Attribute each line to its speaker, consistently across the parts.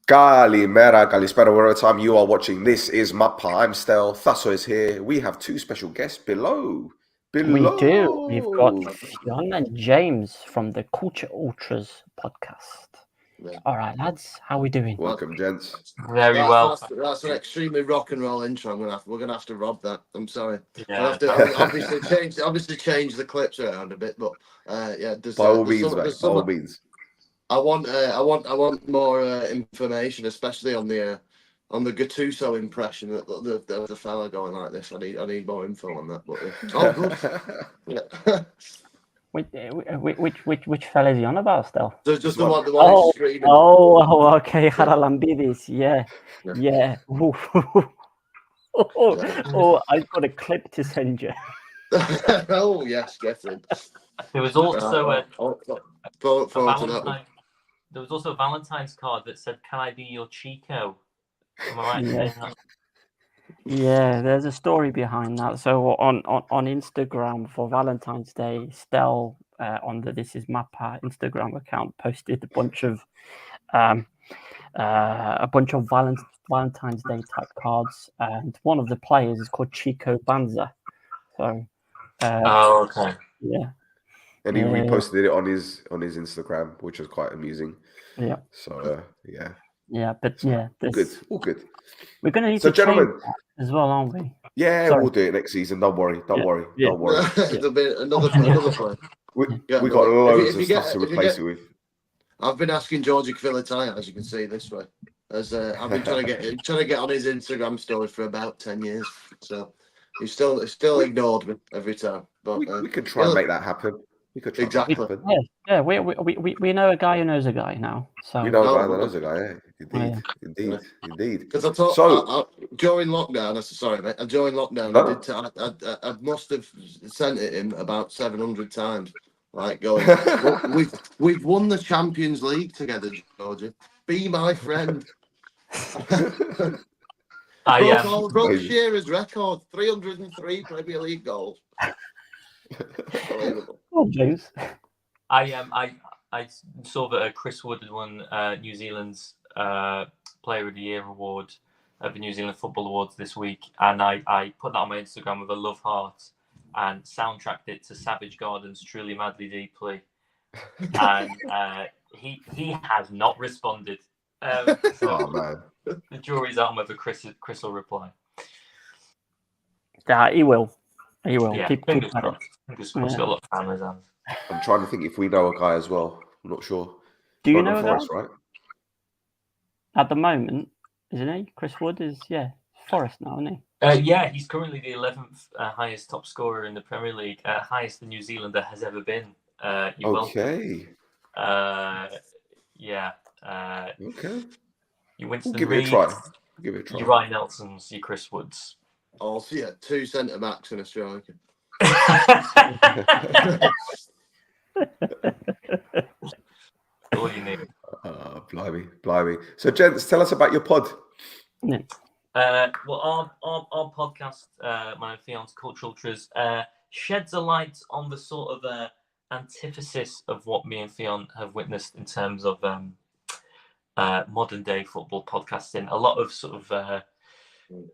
Speaker 1: Kalimera, Kalispera, whatever time you are watching. This is Mappa. I'm Stel. Thassos here. We have two special guests below.
Speaker 2: We do. We've got Fionn and James from the Cultras Ultras Podcast. Yeah. All right, lads, how are we doing?
Speaker 1: Welcome, gents.
Speaker 3: Very well. That's an extremely rock and roll intro. We're gonna have to rob that. I'm sorry. Yeah. I'll obviously change the clips around a bit, but yeah.
Speaker 1: By all means, mate. By all means.
Speaker 3: I want more information, especially on the Gattuso impression that the fella going like this. I need more info on that. But good.
Speaker 2: Which fella is he on about, Stel?
Speaker 3: Just the one.
Speaker 2: Okay. Haralambidis, yeah. I've got a clip to send you.
Speaker 3: Oh yes, get it.
Speaker 4: There was also there was also a Valentine's card that said, "Can I be your Chico?" Am I right?
Speaker 2: Yeah. Yeah, there's a story behind that. So on Instagram for Valentine's Day, Stel on the This Is Mappa Instagram account posted a bunch of Valentine's Day type cards, and one of the players is called Chico Banza. So.
Speaker 4: Okay.
Speaker 2: Yeah.
Speaker 1: And he reposted it on his Instagram, which was quite amusing.
Speaker 2: Yeah.
Speaker 1: So yeah.
Speaker 2: Yeah, but yeah,
Speaker 1: all good.
Speaker 2: We're going to need to gentlemen as well, aren't we?
Speaker 1: Yeah, we'll do it next season. Don't worry. Don't worry.
Speaker 3: There'll be another play.
Speaker 1: We got loads of stuff to replace it with.
Speaker 3: I've been asking Georgie Philatai, as you can see this way, as I've been trying to get on his Instagram story for about 10 years. So he's still ignored me every time. But
Speaker 1: we could try and make that happen. We could try
Speaker 3: exactly.
Speaker 2: Yeah, we know a guy who knows a guy now. So
Speaker 1: we know a guy that knows a guy. Yeah. Indeed.
Speaker 3: Because I thought during lockdown. Sorry, mate. During lockdown, I must have sent it him about 700 times. Like going, we've won the Champions League together, Georgie. Be my friend. Broke Shearer's record, 303 Premier League goals.
Speaker 2: Oh, James.
Speaker 4: I saw that Chris Wood had won New Zealand's Player of the Year award at the New Zealand Football Awards this week, and I put that on my Instagram with a love heart and soundtracked it to Savage Garden's "Truly Madly Deeply," and he has not responded.
Speaker 1: Oh man,
Speaker 4: the jury's out on whether Chris will reply.
Speaker 2: He will.
Speaker 4: Yeah, fingers crossed. Fingers crossed. Got a lot of fans on.
Speaker 1: I'm trying to think if we know a guy as well. I'm not sure.
Speaker 2: Do you know
Speaker 1: Forest, right?
Speaker 2: At the moment, isn't he? Chris Wood is Forest now, isn't he?
Speaker 4: Yeah, he's currently the 11th highest top scorer in the Premier League, highest the New Zealander has ever been.
Speaker 1: Okay.
Speaker 4: Yeah.
Speaker 1: Okay.
Speaker 4: You Winston
Speaker 1: Give
Speaker 4: Reid,
Speaker 1: it a try.
Speaker 4: Your Ryan Nelsons, your Chris Woods.
Speaker 3: Oh, so yeah, 2 centre backs and a striker.
Speaker 4: All you need.
Speaker 1: Blimey. So, gents, tell us about your pod.
Speaker 2: Yeah.
Speaker 4: Well, our podcast, my Fion's Cultras Ultras, sheds a light on the sort of antithesis of what me and Fion have witnessed in terms of modern day football podcasting. A lot of sort of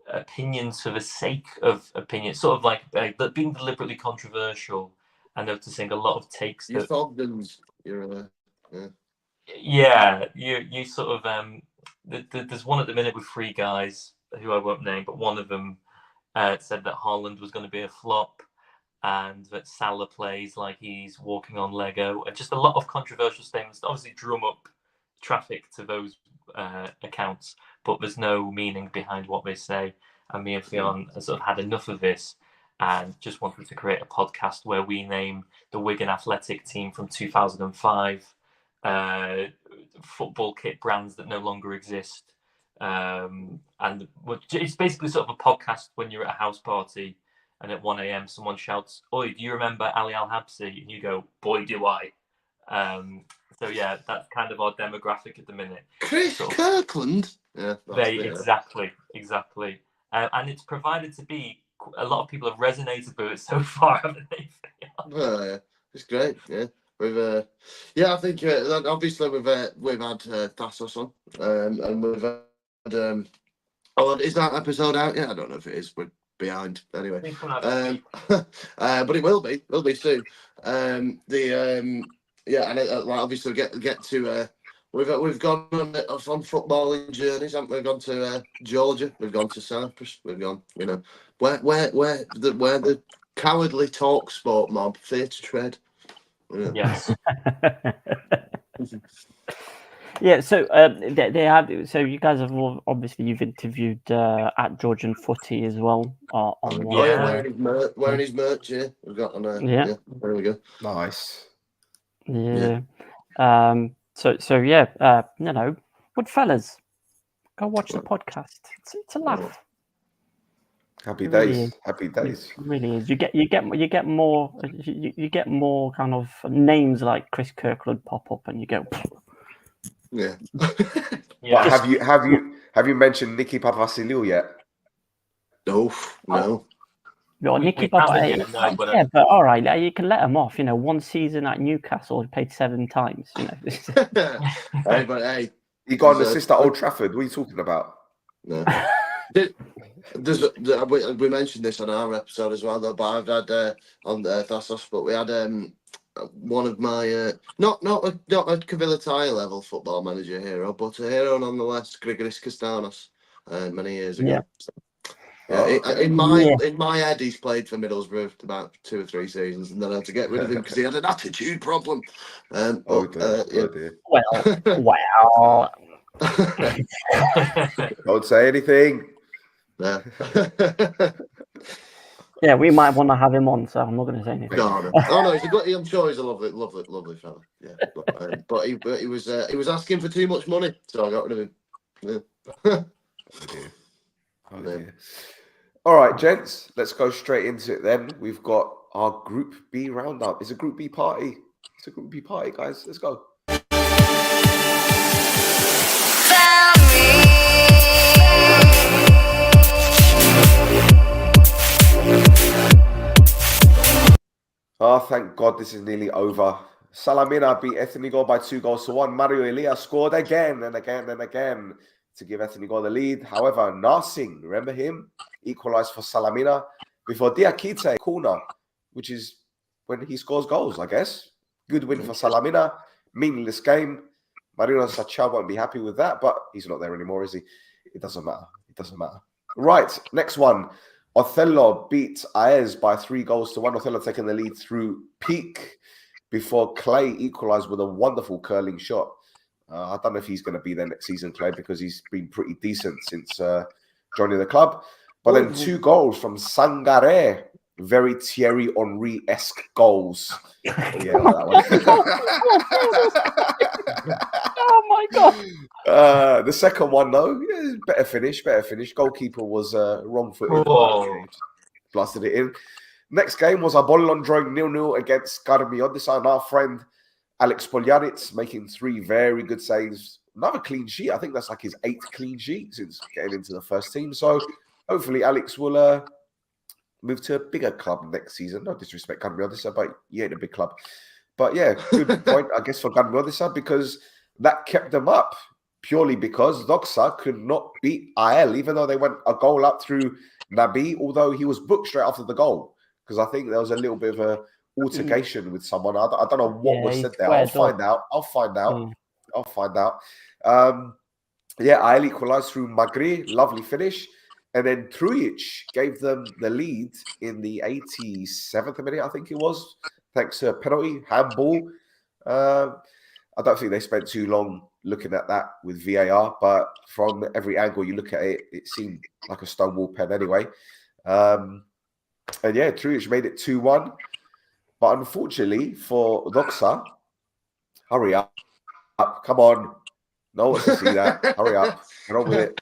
Speaker 4: opinions for the sake of opinion, sort of like being deliberately controversial and noticing a lot of takes.
Speaker 3: You Fogdens, you're
Speaker 4: yeah, you sort of there's one at the minute with 3 guys who I won't name, but one of them said that Haaland was going to be a flop and that Salah plays like he's walking on Lego, and just a lot of controversial statements that obviously drum up traffic to those accounts, but there's no meaning behind what they say. And me and Fionn sort of had enough of this and just wanted to create a podcast where we name the Wigan Athletic team from 2005, football kit brands that no longer exist. And it's basically sort of a podcast when you're at a house party and at 1 a.m. someone shouts, "Oi, do you remember Ali Al-Habsi?" And you go, "Boy, do I." So yeah, that's kind of our demographic at the minute.
Speaker 3: Chris Kirkland. Yeah,
Speaker 4: exactly. And it's provided to be. A lot of people have resonated with it so far, haven't they?
Speaker 3: Well, yeah, it's great. Yeah, I think obviously we've had Thassos on, and we've had. Is that episode out yet? I don't know if it is. We're behind anyway. But it will be soon. And obviously get to. We've gone on footballing journeys, haven't we? We've gone to Georgia. We've gone to Cyprus. We've gone, where the cowardly talk sport mob fear to tread.
Speaker 4: Yes.
Speaker 2: Yeah, so they have. So you guys have obviously you've interviewed at Georgian Footy as well.
Speaker 3: Wearing his merch. Yeah, we've got on. There we go.
Speaker 1: Nice.
Speaker 2: Yeah. So good fellas, go watch the podcast. It's a laugh.
Speaker 1: Happy days. Happy days.
Speaker 2: It really is. You get more kind of names like Chris Kirkland pop up, and you go.
Speaker 3: Yeah.
Speaker 1: But have you mentioned Nikki Papavasiliou yet?
Speaker 3: No.
Speaker 2: No, Nikki Papavasiliou. Yeah, but all right, you can let him off. One season at Newcastle, he played 7 times.
Speaker 3: Hey,
Speaker 1: he got an assist at Old Trafford. What are you talking about?
Speaker 3: No. We mentioned this on our episode as well, though. But I've had on Thassos, but we had one of my not a Cavillataya level football manager hero, but a hero nonetheless, Grigoris Kastanos, many years ago.
Speaker 2: Yeah.
Speaker 3: In my head, he's played for Middlesbrough about 2 or 3 seasons, and then I had to get rid of him because he had an attitude problem.
Speaker 2: Well.
Speaker 1: Don't say anything.
Speaker 3: Yeah.
Speaker 2: Yeah, we might want to have him on, so I'm not going to say anything.
Speaker 3: No. I'm sure he's a lovely fella. Yeah, but he was asking for too much money, so I got rid of him. Yeah.
Speaker 1: Oh dear. All right, gents, let's go straight into it then. We've got our Group B roundup. It's a Group B party. Guys. Let's go. Oh, thank God this is nearly over. Salamina beat Ethnigo by 2-1. Mario Elia scored again and again to give Ethnigo the lead. However, Narsing, remember him, equalised for Salamina before Diakite corner, which is when he scores goals, I guess. Good win for Salamina. Meaningless game. Marino Sachal won't be happy with that, but he's not there anymore, is he? It doesn't matter. Right, next one. Othello beat Aez by 3-1. Othello taking the lead through peak before Clay equalised with a wonderful curling shot. I don't know if he's going to be there next season, Clay, because he's been pretty decent since joining the club. But then 2 goals from Sangaré. Very Thierry Henry-esque goals. Yeah, like that one.
Speaker 2: Oh my God.
Speaker 1: The second one, though, better finish. Goalkeeper was wrong-footed. Blasted it in. Next game was Apollon drawing 0-0 against Karmiodisa, and our friend Alex Poljaritz making 3 very good saves. Another clean sheet. I think that's like his 8th clean sheet since getting into the first team. So hopefully Alex will move to a bigger club next season. No disrespect, Karmiodisa, but you ain't a big club. But yeah, good point, I guess, for Karmiodisa, because that kept them up purely because Doxa could not beat AL, even though they went a goal up through Nabi, although he was booked straight after the goal. Because I think there was a little bit of a altercation with someone. I don't know what was said there. I'll find out. AL equalised through Magri, lovely finish. And then Trujic gave them the lead in the 87th minute, I think it was, thanks to a penalty, handball. I don't think they spent too long looking at that with VAR, but from every angle you look at it, it seemed like a stonewall pen anyway. And yeah, Trujic made it 2-1. But unfortunately for Doxa, hurry up. Come on. No one wants to see that. Hurry up. Get on with it.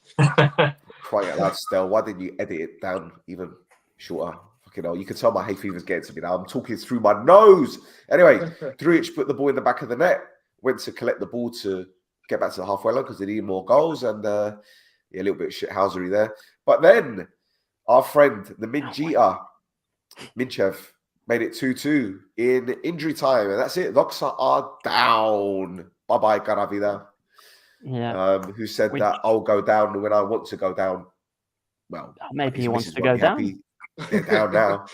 Speaker 1: Crying out loud, Stel. Why didn't you edit it down even shorter? Fucking hell. You can tell my hay fever's getting to me now. I'm talking through my nose. Anyway, Trujic put the ball in the back of the net, went to collect the ball to get back to the halfway line because they needed more goals, and a little bit of shithousery there. But then our friend, the Minchev, made it 2-2 in injury time, and that's it. Doxa are down. Bye-bye, Caravida.
Speaker 2: Yeah.
Speaker 1: Who said that I'll go down when I want to go down. Well,
Speaker 2: maybe
Speaker 1: his
Speaker 2: he wants
Speaker 1: missus
Speaker 2: to
Speaker 1: won't
Speaker 2: go
Speaker 1: be happy. They're down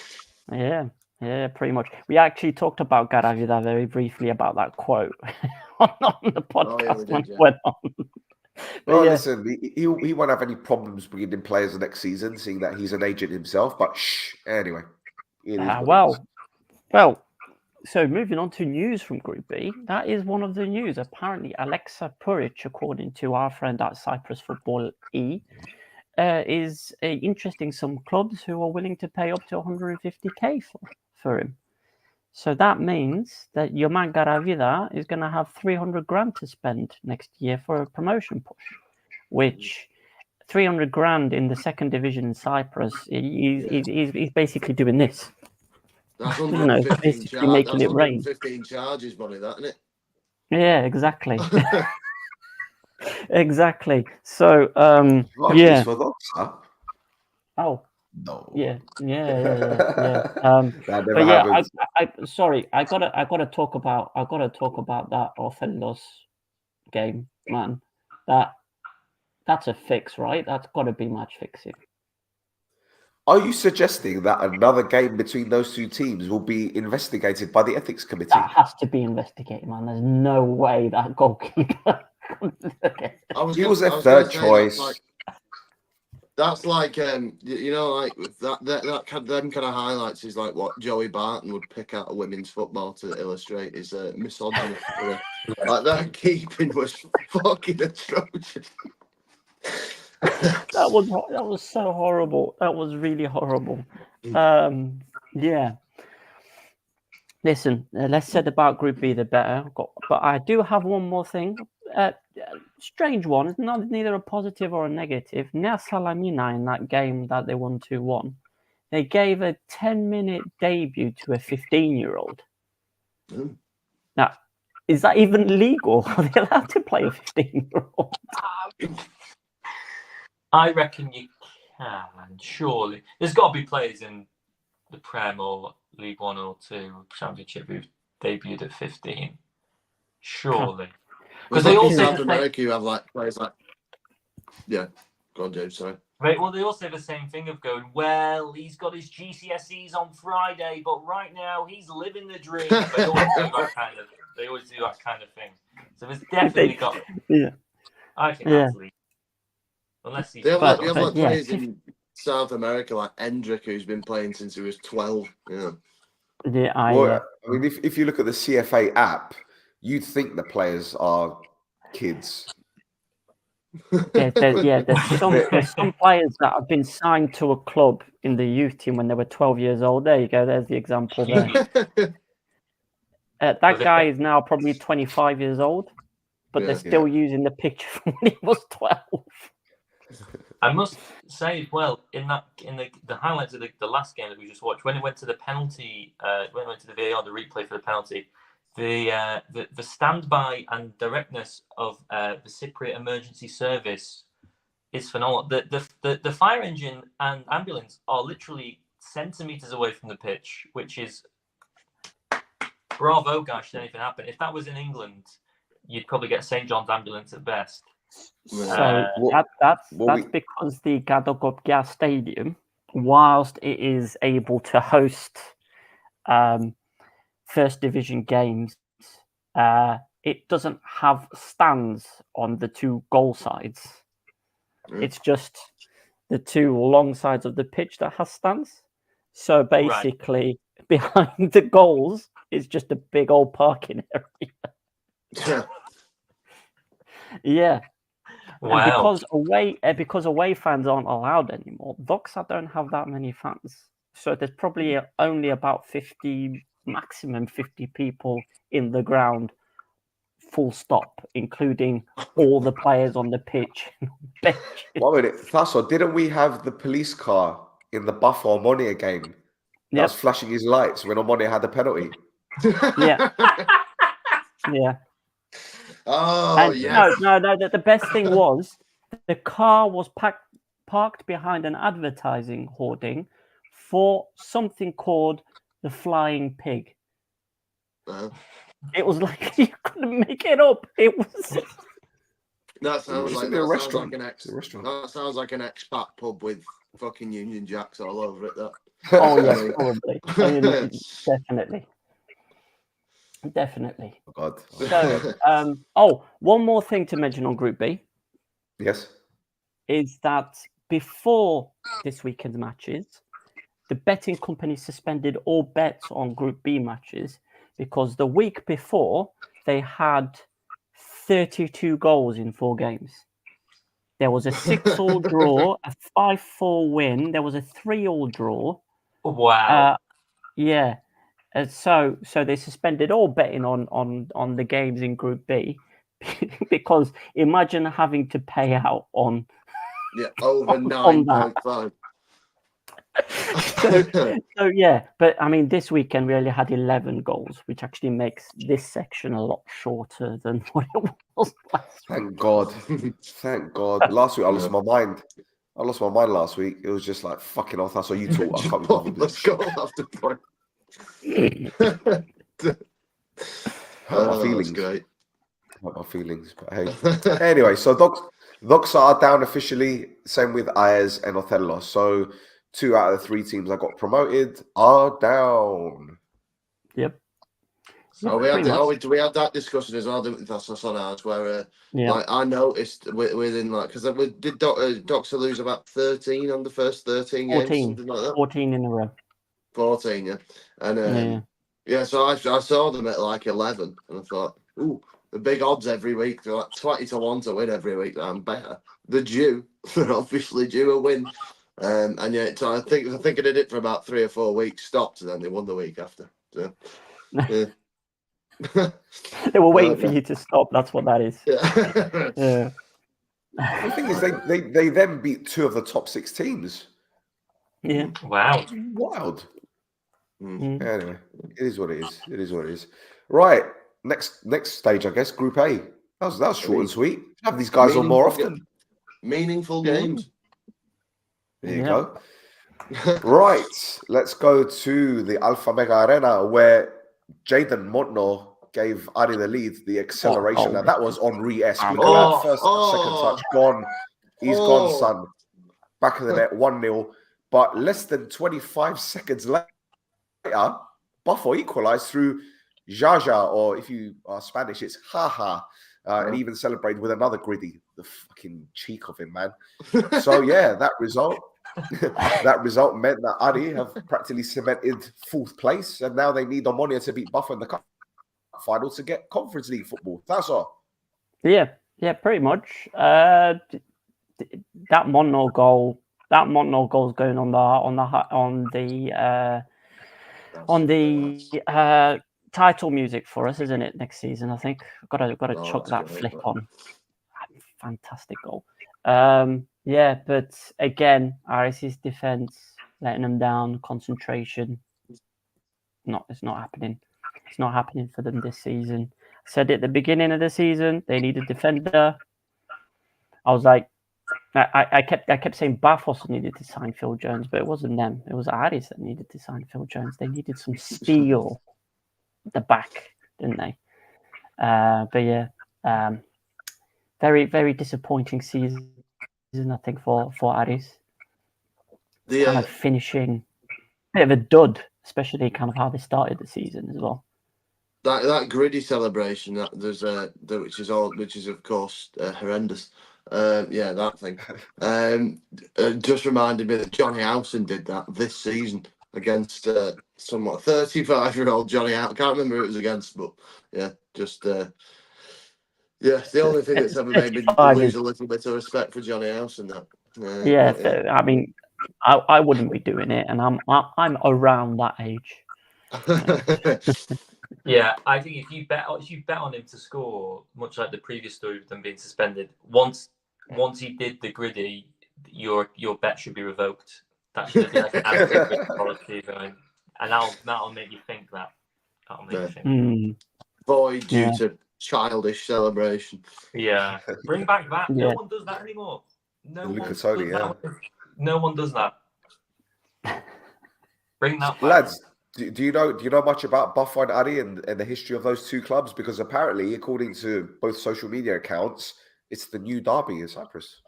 Speaker 1: now.
Speaker 2: Yeah, pretty much. We actually talked about Garavida very briefly about that quote on the podcast when it went on.
Speaker 1: Well, listen, he won't have any problems bringing in players next season, seeing that he's an agent himself. But anyway, it is what it is.
Speaker 2: So moving on to news from Group B, that is one of the news. Apparently, Alexa Puric, according to our friend at Cyprus Football E, is interesting some clubs who are willing to pay up to 150k for him. So that means that your man Garavida is going to have 300 grand to spend next year for a promotion push, which 300 grand in the second division in Cyprus, he's basically doing this.
Speaker 3: That's 115
Speaker 2: making it rain.
Speaker 3: 115 charges money, that, isn't it?
Speaker 2: Yeah, exactly. Exactly. So,
Speaker 1: yeah. For Doxa?
Speaker 2: Oh.
Speaker 1: No.
Speaker 2: Yeah.
Speaker 1: But yeah,
Speaker 2: sorry, I gotta talk about that Othello's game, man. That's a fix, right? That's got to be match fixing.
Speaker 1: Are you suggesting that another game between those two teams will be investigated by the ethics committee?
Speaker 2: That has to be investigated, man. There's no way that goalkeeper.
Speaker 1: He was their third choice.
Speaker 3: That's like you know, like that them kind of highlights is like what Joey Barton would pick out of women's football to illustrate his misogyny. Like that keeping was fucking atrocious.
Speaker 2: That was so horrible. That was really horrible. Yeah. Listen, less said about Group B, the better. But I do have one more thing. Strange one. It's neither a positive or a negative. Nea Salamina in that game that they won 2-1, they gave a 10-minute debut to a 15-year-old. Now, is that even legal? Are they allowed to play a 15-year-old?
Speaker 4: I reckon you can, surely. There's got to be players in the Prem or League 1 or 2 Championship who've debuted at 15. Surely.
Speaker 3: Because they also South America, you have like players like, yeah, go on, James. Sorry.
Speaker 4: Right. Well, they also have the same thing of going, well, he's got his GCSEs on Friday, but right now he's living the dream. They always do that kind of thing. So there's definitely got.
Speaker 2: Yeah.
Speaker 4: I think that's legal. Unless he's.
Speaker 3: You have players in South America like Endrick, who's been playing since he was 12. Yeah.
Speaker 2: Yeah.
Speaker 1: I mean, if you look at the CFA app, you'd think the players are kids.
Speaker 2: There's some players that have been signed to a club in the youth team when they were 12 years old. There you go. There's the example there. That guy is now probably 25 years old, but they're still using the picture from when he was 12.
Speaker 4: I must say as well, in the highlights of the last game that we just watched, when it went to the penalty, when it went to the VAR, the replay for the penalty, the standby and directness of the Cypriot Emergency Service is phenomenal. The fire engine and ambulance are literally centimeters away from the pitch, which is bravo, guys. Should anything happen? If that was in England, you'd probably get St. John's ambulance at best.
Speaker 2: So that's because the Gadogopgia Stadium, whilst it is able to host first division games, it doesn't have stands on the two goal sides. It's just the two long sides of the pitch that has stands. So basically, behind the goals is just a big old parking area. Yeah.
Speaker 4: Wow.
Speaker 2: And because away fans aren't allowed anymore, Doxa don't have that many fans. So there's probably only about 50, maximum 50 people in the ground, full stop, including all the players on the pitch.
Speaker 1: One minute, Thassos, didn't we have the police car in the Buff Omonia game that was flashing his lights when Omonia had the penalty?
Speaker 2: Yeah. Yeah.
Speaker 3: Oh, yes.
Speaker 2: No. The best thing was the car was parked behind an advertising hoarding for something called the flying pig.
Speaker 3: Uh,
Speaker 2: It was like you couldn't make it up. It was.
Speaker 3: that sounds
Speaker 1: It's
Speaker 3: like
Speaker 1: in a
Speaker 3: that sounds
Speaker 1: restaurant.
Speaker 3: like an
Speaker 1: It's a restaurant.
Speaker 3: that sounds like an expat pub with fucking Union Jacks all over it. That.
Speaker 2: Oh yes, probably. I mean, definitely.
Speaker 1: Oh, God.
Speaker 2: So, one more thing to mention on Group B
Speaker 1: Yes.
Speaker 2: is that before this weekend's matches, the betting company suspended all bets on Group B matches because the week before they had 32 goals in 4 games. There was a 6-all draw, a 5-4 win. There was a 3-all draw.
Speaker 4: Wow.
Speaker 2: Yeah. So they suspended all betting on the games in Group B because imagine having to pay out on
Speaker 3: over
Speaker 2: on
Speaker 3: 9.5.
Speaker 2: so yeah, but I mean this weekend we only had 11 goals, which actually makes this section a lot shorter than what it was last week.
Speaker 1: Thank God. Thank God. Last week I lost my mind. I lost my mind last week. It was just like fucking off. That's what you talk. I can't be bothered with
Speaker 3: Let's
Speaker 1: this
Speaker 3: go
Speaker 1: shit.
Speaker 3: after point.
Speaker 1: Hurt my feelings.
Speaker 3: That's great.
Speaker 1: Hurt my feelings. But hey. Anyway, so Docs are down officially. Same with Ayers and Othello. So 2 out of the 3 teams that got promoted are down.
Speaker 2: Yep.
Speaker 3: So we had that discussion as well, didn't we? That's on ours, where like I noticed within like because did Doxa lose about 13 on the first 13 games, something like that.
Speaker 2: 14 in a row.
Speaker 3: 14, yeah, and so I saw them at like 11, and I thought, ooh, the big odds every week. They're like 20-1 to win every week. I'm better. They're obviously due a win, and yet so I think I did it for about 3 or 4 weeks, stopped, and then they won the week after. So, yeah.
Speaker 2: They were waiting for you to stop. That's what that is.
Speaker 3: Yeah.
Speaker 1: The thing is, they then beat 2 of the top 6 teams.
Speaker 2: Yeah.
Speaker 4: Wow.
Speaker 1: Wild.
Speaker 2: Mm.
Speaker 1: Anyway, it is what it is. It is what it is. Right. Next stage, I guess, Group A. That was short and sweet. Have these guys on more often.
Speaker 3: Meaningful games.
Speaker 1: There you go. Right. Let's go to the Alpha Mega Arena where Jaden Montnor gave Ari the lead, the acceleration. Now that was Henri-esque. Look at that first, second touch gone. He's gone, son. Back of the net, 1-0. But less than 25 seconds later, Buffo equalised through Jaja, or if you are Spanish, it's Haha. And even celebrated with another griddy. The fucking cheek of him, man. So yeah, that result meant that Ari have practically cemented 4th place, and now they need Omonia to beat Buffo in the cup final to get Conference League football. That's all. Yeah,
Speaker 2: pretty much. That Montnor goal is going on the title music for us, isn't it? Next season, I think. Got to chuck that flick on. Fantastic goal. But again, Aris's defense letting them down. Concentration. It's not happening. It's not happening for them this season. I said it at the beginning of the season. They need a defender. I was like, I kept saying Barfos needed to sign Phil Jones, but it wasn't them. It was Aris that needed to sign Phil Jones. They needed some steel at the back, didn't they? Very, very disappointing season, I think, for Aris. Kind of finishing a bit of a dud, especially kind of how they started the season as well.
Speaker 3: That gritty celebration which is of course horrendous. That thing. Just reminded me that Johnny Howson did that this season against somewhat 35-year-old Johnny Howson. Can't remember who it was against, but it's the only thing that's ever made me lose a little bit of respect for Johnny Howson.
Speaker 2: I mean, I wouldn't be doing it, and I'm around that age.
Speaker 4: Yeah, I think if you bet on him to score, much like the previous story with them being suspended, once he did the griddy, your bet should be revoked. That should be like an anti-grid policy going, and that'll make you think that. That'll make you think.
Speaker 3: Void due to childish celebration.
Speaker 4: Yeah, bring back that. No one does that anymore. No one does that. Bring that back.
Speaker 1: Lads, Do you know much about Buffo and Adi and the history of those two clubs? Because apparently, according to both social media accounts, it's the new derby in Cyprus.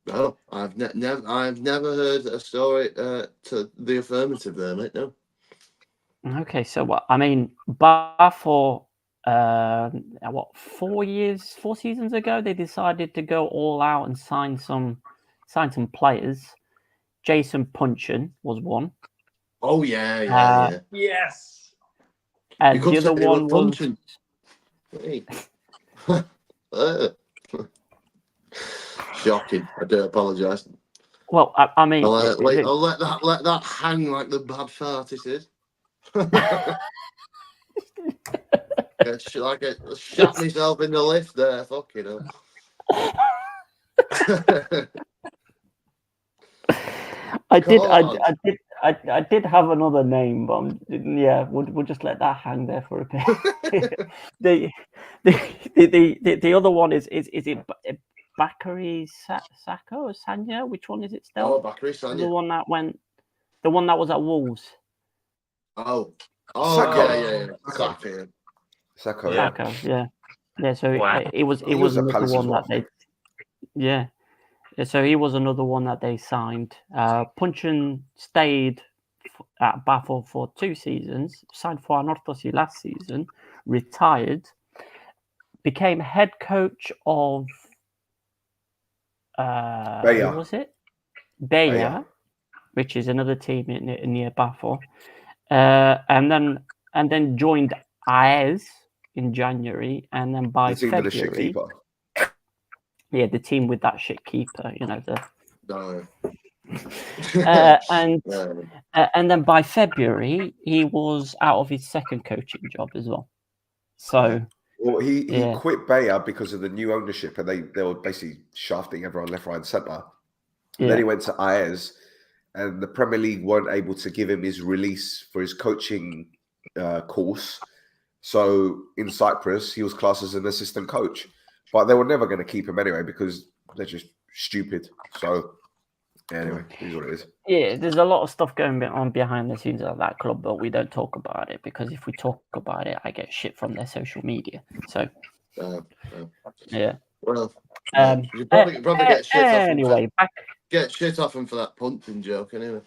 Speaker 3: No, I've never heard a story to the affirmative there, mate. No.
Speaker 2: Okay, so what I mean, Buffo, 4 seasons ago, they decided to go all out and sign some players. Jason Punchin was one.
Speaker 3: Oh yeah.
Speaker 4: Yes.
Speaker 2: And
Speaker 3: You could
Speaker 2: the other
Speaker 3: say they were
Speaker 2: one was
Speaker 3: punching. Hey. Shocking. I do apologise.
Speaker 2: well, I mean,
Speaker 3: I'll let that hang like the bad fart it is. Like I shot myself in the lift there. Fuck you know.
Speaker 2: I did have another name, but we'll just let that hang there for a bit. the other one is it Bakary Sako or Sanya? Which one is it still?
Speaker 3: Oh, Bakary Sanya.
Speaker 2: The one that was at Wolves.
Speaker 3: Oh,
Speaker 1: Sako.
Speaker 3: yeah.
Speaker 1: Sako,
Speaker 4: Yeah.
Speaker 2: Sako, yeah. So
Speaker 4: Wow.
Speaker 2: it was
Speaker 1: He was at
Speaker 2: another
Speaker 1: Palace as
Speaker 2: one
Speaker 1: well,
Speaker 2: that they, yeah. So he was another one that they signed. Punchin stayed at Buffo for 2 seasons, signed for Anorthosis last season, retired, became head coach of
Speaker 1: Bayer.
Speaker 2: who was it? Bayer,
Speaker 1: Bayer.
Speaker 2: which is another team near Buffo, and then joined AES in January, and then by
Speaker 1: The team with the shit
Speaker 2: February,
Speaker 1: keeper.
Speaker 2: yeah, the team with that shit keeper,
Speaker 3: No.
Speaker 2: and then by February he was out of his second coaching job as well. So
Speaker 1: Well, he quit Bayer because of the new ownership, and they were basically shafting everyone left, right, and centre. And then he went to AES, and the Premier League weren't able to give him his release for his coaching course. So in Cyprus, he was classed as an assistant coach, but they were never going to keep him anyway because they're just stupid. So anyway, it is what it is.
Speaker 2: Yeah, there's a lot of stuff going on behind the scenes of that club, but we don't talk about it because if we talk about it, I get shit from their social media. So yeah.
Speaker 3: Well, you probably get shit off
Speaker 2: anyway.
Speaker 3: Get shit off him for that punching joke anyway.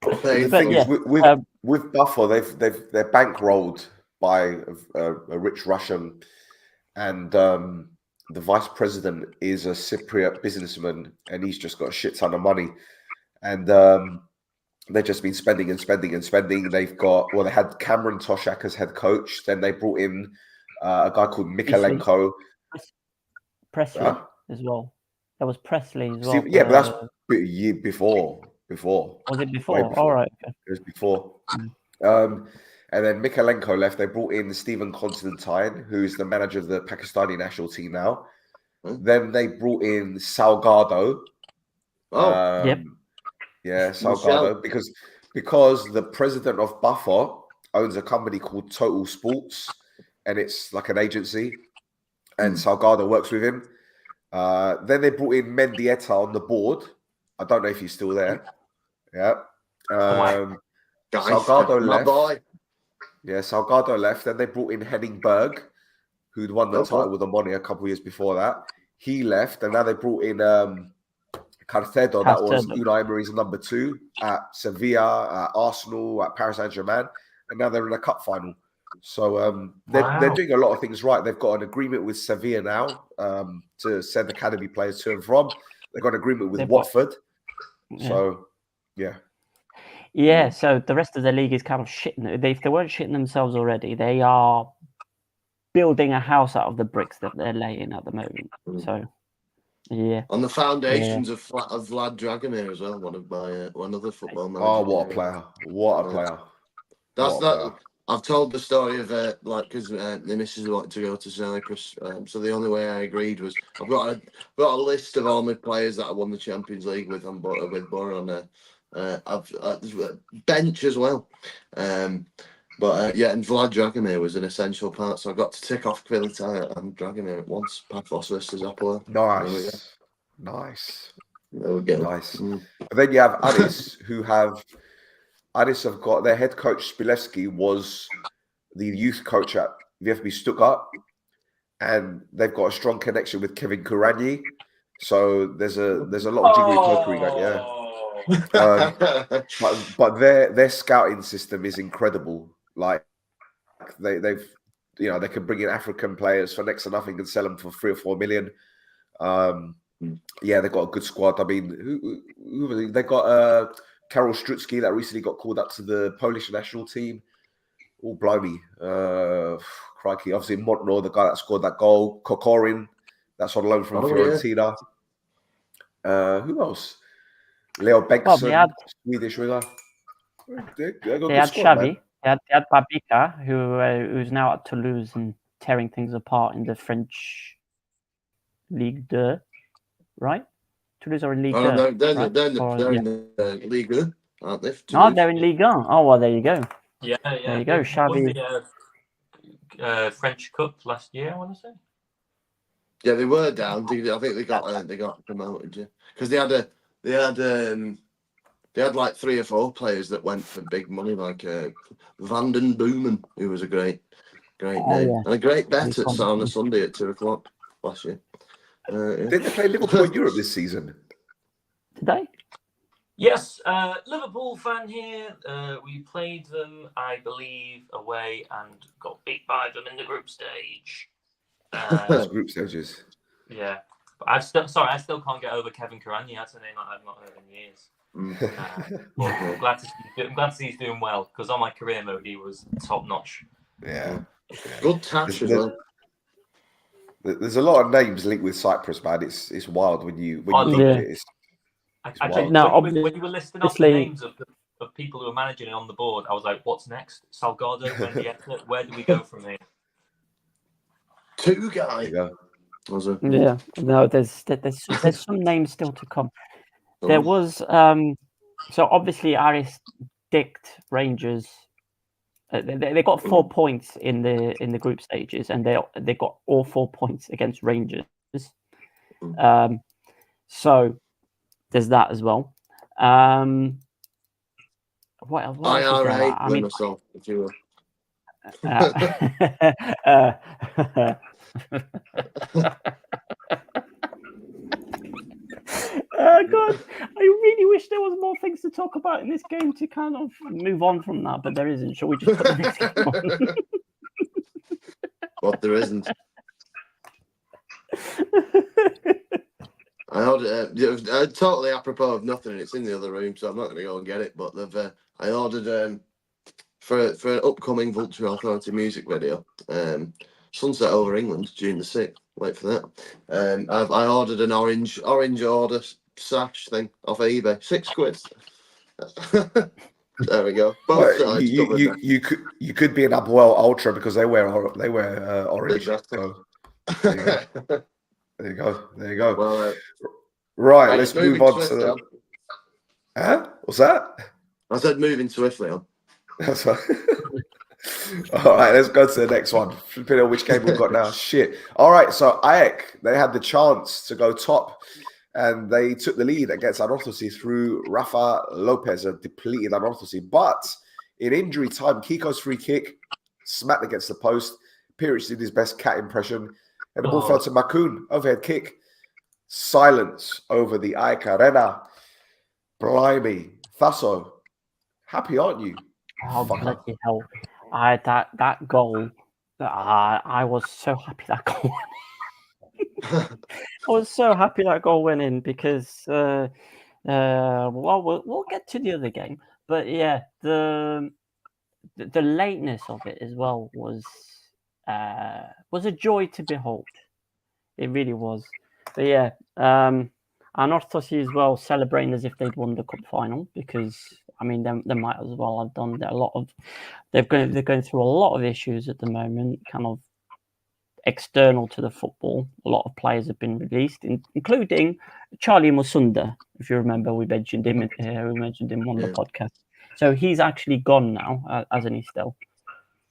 Speaker 1: The thing is, with Buffo, they're bankrolled by a rich Russian, and the vice president is a Cypriot businessman, and he's just got a shit ton of money, and they've just been spending and spending and spending. They had Cameron Toshak as head coach, then they brought in a guy called Mikalenko.
Speaker 2: Presley as well. There was Presley as well.
Speaker 1: Yeah, but that's a year before.
Speaker 2: Was it before? All right. Okay.
Speaker 1: It was before. And then Mikalenko left. They brought in Stephen Constantine, who is the manager of the Pakistani national team now. Then they brought in Salgado.
Speaker 2: Yep.
Speaker 1: Yeah, Salgado, because the president of Buffo owns a company called Total Sports, and it's like an agency, and Salgado works with him. Then they brought in Mendieta on the board. I don't know if he's still there. Yeah. Salgado left.
Speaker 3: Boy.
Speaker 1: Yeah, Salgado left. Then they brought in Henning Berg, who'd won the title with Amoni a couple of years before that. He left, and now they brought in Carcedo. That was Unai Emery's number 2 at Sevilla, at Arsenal, at Paris Saint-Germain, and now they're in a cup final. So they're doing a lot of things right. They've got an agreement with Sevilla now to send academy players to and from. They've got an agreement with Watford. So, yeah.
Speaker 2: Yeah, so the rest of the league is kind of shitting. If they weren't shitting themselves already, they are building a house out of the bricks that they're laying at the moment. So, yeah.
Speaker 3: On the foundations of Vlad Dragomir as well, one other football manager.
Speaker 1: Oh, what a player! What a player!
Speaker 3: Player. I've told the story of because the missus wanted to go to Cyprus, so the only way I agreed was I've got a list of all my players that I won the Champions League with on Borough on there. I've bench as well, and Vlad Dragomir was an essential part, so I got to tick off Kvilitai and Dragomir at once. Paphos versus Apollon.
Speaker 1: Nice.
Speaker 3: There we go.
Speaker 1: Nice. But then you have Addis, Addis have got their head coach Spilewski was the youth coach at VfB Stuttgart, and they've got a strong connection with Kevin Kuranyi. So there's a lot of jiggery pokery that, but their scouting system is incredible. Like they've they can bring in African players for next to nothing and sell them for 3 or 4 million. Yeah, they've got a good squad. I mean, who they got? Karol Strutsky that recently got called up to the Polish national team. Oh, blimey. Crikey. Obviously, Montnor, the guy that scored that goal. Kokorin, that's on loan from Fiorentina. Yeah. Who else? Leo Bengtsson, Swedish winger.
Speaker 2: They had Xavi. They had Babica, who's now at Toulouse and tearing things apart in the French Ligue 2, right? Toulouse are in Ligue 2.
Speaker 3: No, they're in the Ligue 1, aren't they?
Speaker 2: No, they're in Ligue 1. Oh, well, there you go.
Speaker 4: Yeah.
Speaker 2: There you go, Xavi.
Speaker 4: Won the French Cup last year, I want to say.
Speaker 3: Yeah, they were down. I think they got promoted. Yeah, because they had like 3 or 4 players that went for big money, like Van den Boomen, who was a great name, and a great bet at Sauna Sunday at 2:00 last year.
Speaker 1: Did they play Liverpool in Europe this season?
Speaker 2: Did they?
Speaker 4: Yes, Liverpool fan here. We played them, I believe, away and got beat by them in the group stage.
Speaker 1: Group stages.
Speaker 4: Yeah, but I still can't get over Kevin Kuranyi. That's a name I've not heard in years. But I'm glad to see he's doing well, because on my career mode he was top notch.
Speaker 1: Yeah.
Speaker 3: Good touch as well.
Speaker 1: There's a lot of names linked with Cyprus, man. It's wild when you look at it.
Speaker 4: When you were listing off the names of people who are managing it on the board, I was like, what's next? Salgado, Mendieta, where do we go from here?
Speaker 3: 2 guys.
Speaker 2: Yeah, no, there's some names still to come. There was so obviously Aris dicked Rangers. They got 4 points in the group stages, and they got all 4 points against Rangers. So there's that as well. What else?
Speaker 3: IRA, I mean, myself, if you will.
Speaker 2: Oh God, I really wish there was more things to talk about in this game to kind of move on from that, but there isn't. Shall we just put the next game on?
Speaker 3: What there isn't. I ordered totally apropos of nothing, and it's in the other room, so I'm not going to go and get it. But I ordered for an upcoming Vulture Authority music video, Sunset Over England, June the 6th. Wait for that. I ordered an orange order sash thing off eBay, £6. There we go. Both sides
Speaker 1: you could be an Apollon Ultra because they wear orange.
Speaker 3: Exactly.
Speaker 1: So, there you go.
Speaker 3: Well,
Speaker 1: right, let's move on to the. What's that?
Speaker 3: I said moving swiftly on.
Speaker 1: That's right. All right, let's go to the next one. Flipping on which game we've got now. Shit. All right, so AEK, they had the chance to go top, and they took the lead against Anorthosis through Rafa Lopez, a depleted Anorthosis. But in injury time, Kiko's free kick smacked against the post. Pirich did his best cat impression, and the ball fell to Makun. Overhead kick. Silence over the AEK Arena. Blimey. Thasso, happy, aren't you?
Speaker 2: Oh, bloody hell. That goal, I was so happy that goal went in. I was so happy that goal went in because, we'll get to the other game. But yeah, the lateness of it as well was a joy to behold. It really was. But yeah, Anorthosis as well celebrating as if they'd won the cup final because I mean they might as well have done a lot of. They're going through a lot of issues at the moment, kind of external to the football. A lot of players have been released, including Charlie Musunda. If you remember, we mentioned him. On the podcast. So he's actually gone now, hasn't he? Still,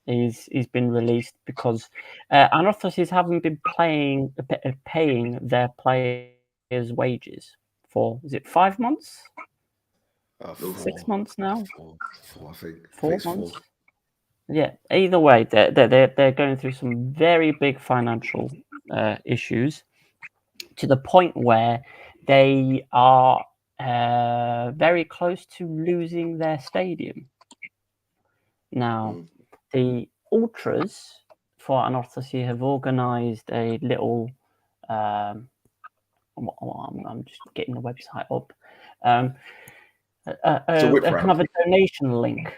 Speaker 2: he's been released because Anorthosis haven't been paying their players' wages for, is it 5 months?
Speaker 1: 6
Speaker 2: months now?
Speaker 1: Four, I think.
Speaker 2: 4 months? Yeah, either way, they're going through some very big financial issues, to the point where they are very close to losing their stadium. Now, the Ultras for Anorthosis have organised a little. I'm just getting the website up. A kind of a donation link,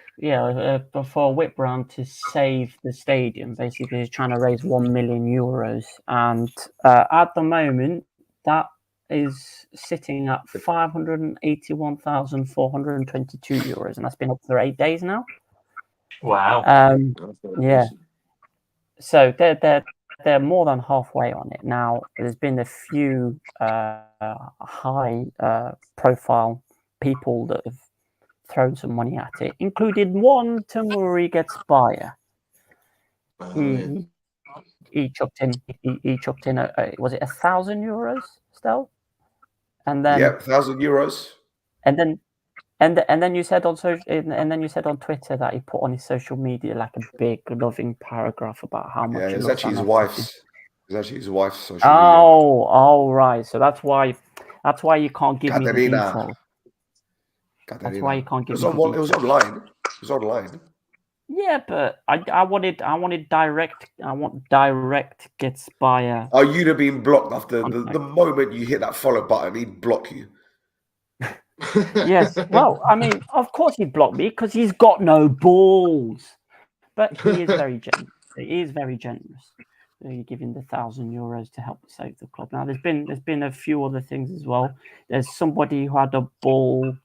Speaker 2: for a whip round to save the stadium. Basically, he's trying to raise €1 million, and at the moment that is sitting at €581,422, and that's been up for 8 days now.
Speaker 4: Wow.
Speaker 2: Yeah. So they're more than halfway on it now. There's been a few high profile people that have thrown some money at it, including one Tamuri Getspire. He chucked in. He chucked in. Was it €1,000, Stel? And then
Speaker 1: €1,000.
Speaker 2: And then you said on Twitter that he put on his social media like a big loving paragraph about how much.
Speaker 1: Yeah, it's actually his wife's. It's actually his wife's social media.
Speaker 2: Oh, right. So that's why you can't give me the details. That's why you can't give me the details.
Speaker 1: It was online. It was online.
Speaker 2: Yeah, but I wanted direct. I want direct Getspire.
Speaker 1: Oh, you'd have been blocked after the moment you hit that follow button. He'd block you.
Speaker 2: Yes. Well, I mean, of course he'd block me because he's got no balls. But he is very generous. He is very generous. You're giving the €1,000 to help save the club. Now, there's been a few other things as well. There's somebody who had a ball,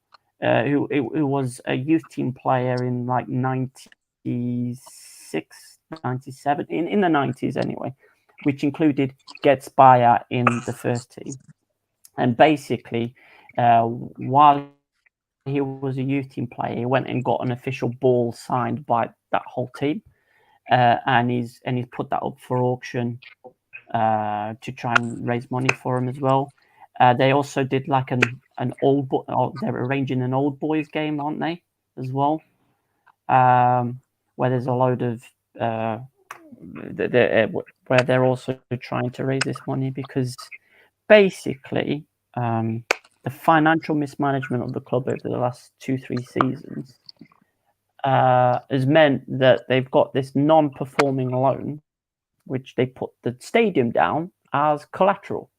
Speaker 2: who was a youth team player in like 96, 97, in the 90s anyway, which included Getspire in the first team. And basically, while he was a youth team player, he went and got an official ball signed by that whole team, and he's put that up for auction to try and raise money for him as well. They also did like an old boy. They're arranging an old boys game, aren't they, as well? Where there's a load of where they're also trying to raise this money because basically. The financial mismanagement of the club over the last 2-3 seasons has meant that they've got this non-performing loan, which they put the stadium down as collateral.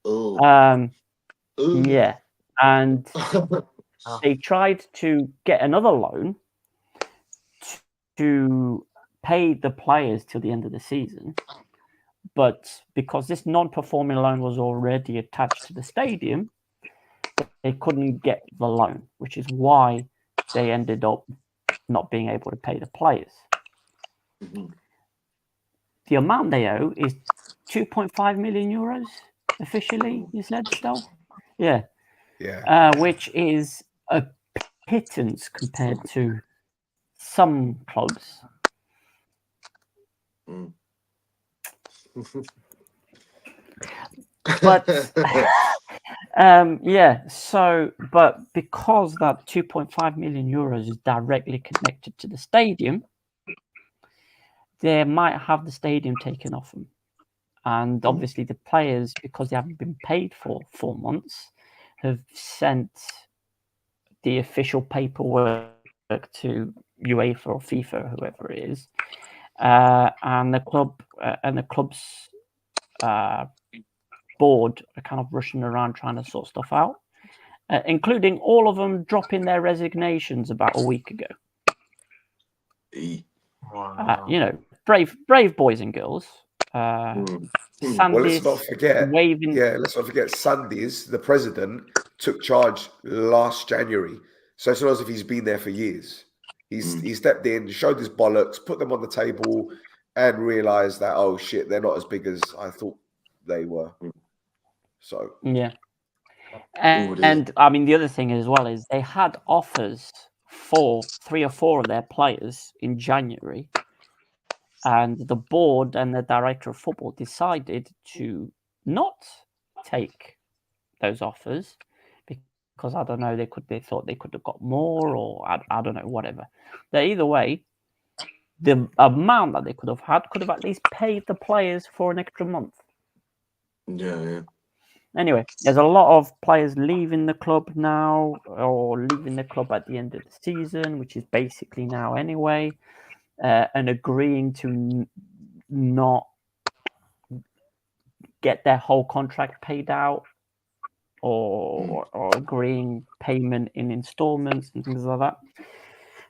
Speaker 2: Yeah, and they tried to get another loan to pay the players till the end of the season. But because this non-performing loan was already attached to the stadium, they couldn't get the loan, which is why they ended up not being able to pay the players. The amount they owe is €2.5 million officially, you said, Stel? Yeah. Which is a pittance compared to some clubs. But but because that €2.5 million is directly connected to the stadium, they might have the stadium taken off them. And obviously the players, because they haven't been paid for 4 months, have sent the official paperwork to UEFA or FIFA or whoever it is. And the club's board are kind of rushing around trying to sort stuff out, including all of them dropping their resignations about a week ago. Brave boys and girls.
Speaker 1: Let's not forget. Let's not forget. Sandys, the president, took charge last January, so it's not as if he's been there for years. He stepped in, showed his bollocks, put them on the table, and realized that shit, they're not as big as I thought they were. So
Speaker 2: yeah, and I mean the other thing as well is they had offers for 3 or 4 of their players in January, and the board and the director of football decided to not take those offers because I don't know, they thought they could have got more, or I don't know, whatever. But either way, the amount that they could have at least paid the players for an extra month.
Speaker 3: Yeah.
Speaker 2: Anyway, there's a lot of players leaving the club now, or leaving the club at the end of the season, which is basically now anyway, and agreeing to not get their whole contract paid out, or agreeing payment in installments and things like that.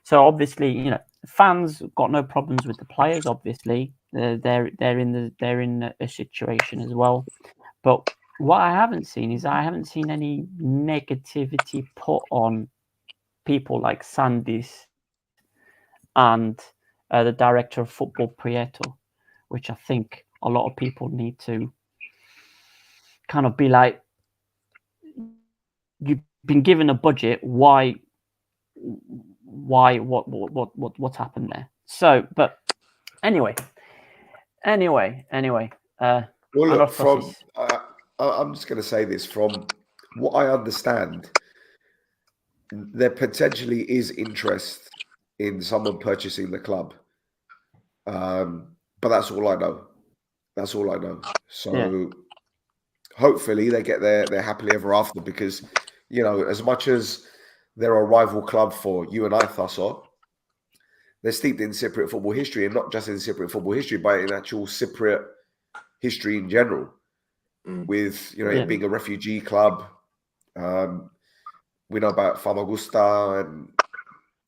Speaker 2: So obviously, fans got no problems with the players. Obviously, they're in a situation as well. But what I haven't seen is any negativity put on people like Sandis and the director of football, Prieto, which I think a lot of people need to kind of be like, you've been given a budget. Why? What's happened there? So, but anyway.
Speaker 1: Well, look, I'm just going to say this. From what I understand, there potentially is interest in someone purchasing the club. But that's all I know. So hopefully they get their happily ever after, because, as much as they're a rival club for you and I, Thassos, they're steeped in Cypriot football history, and not just in Cypriot football history, but in actual Cypriot history in general, with, it being a refugee club. We know about Famagusta, and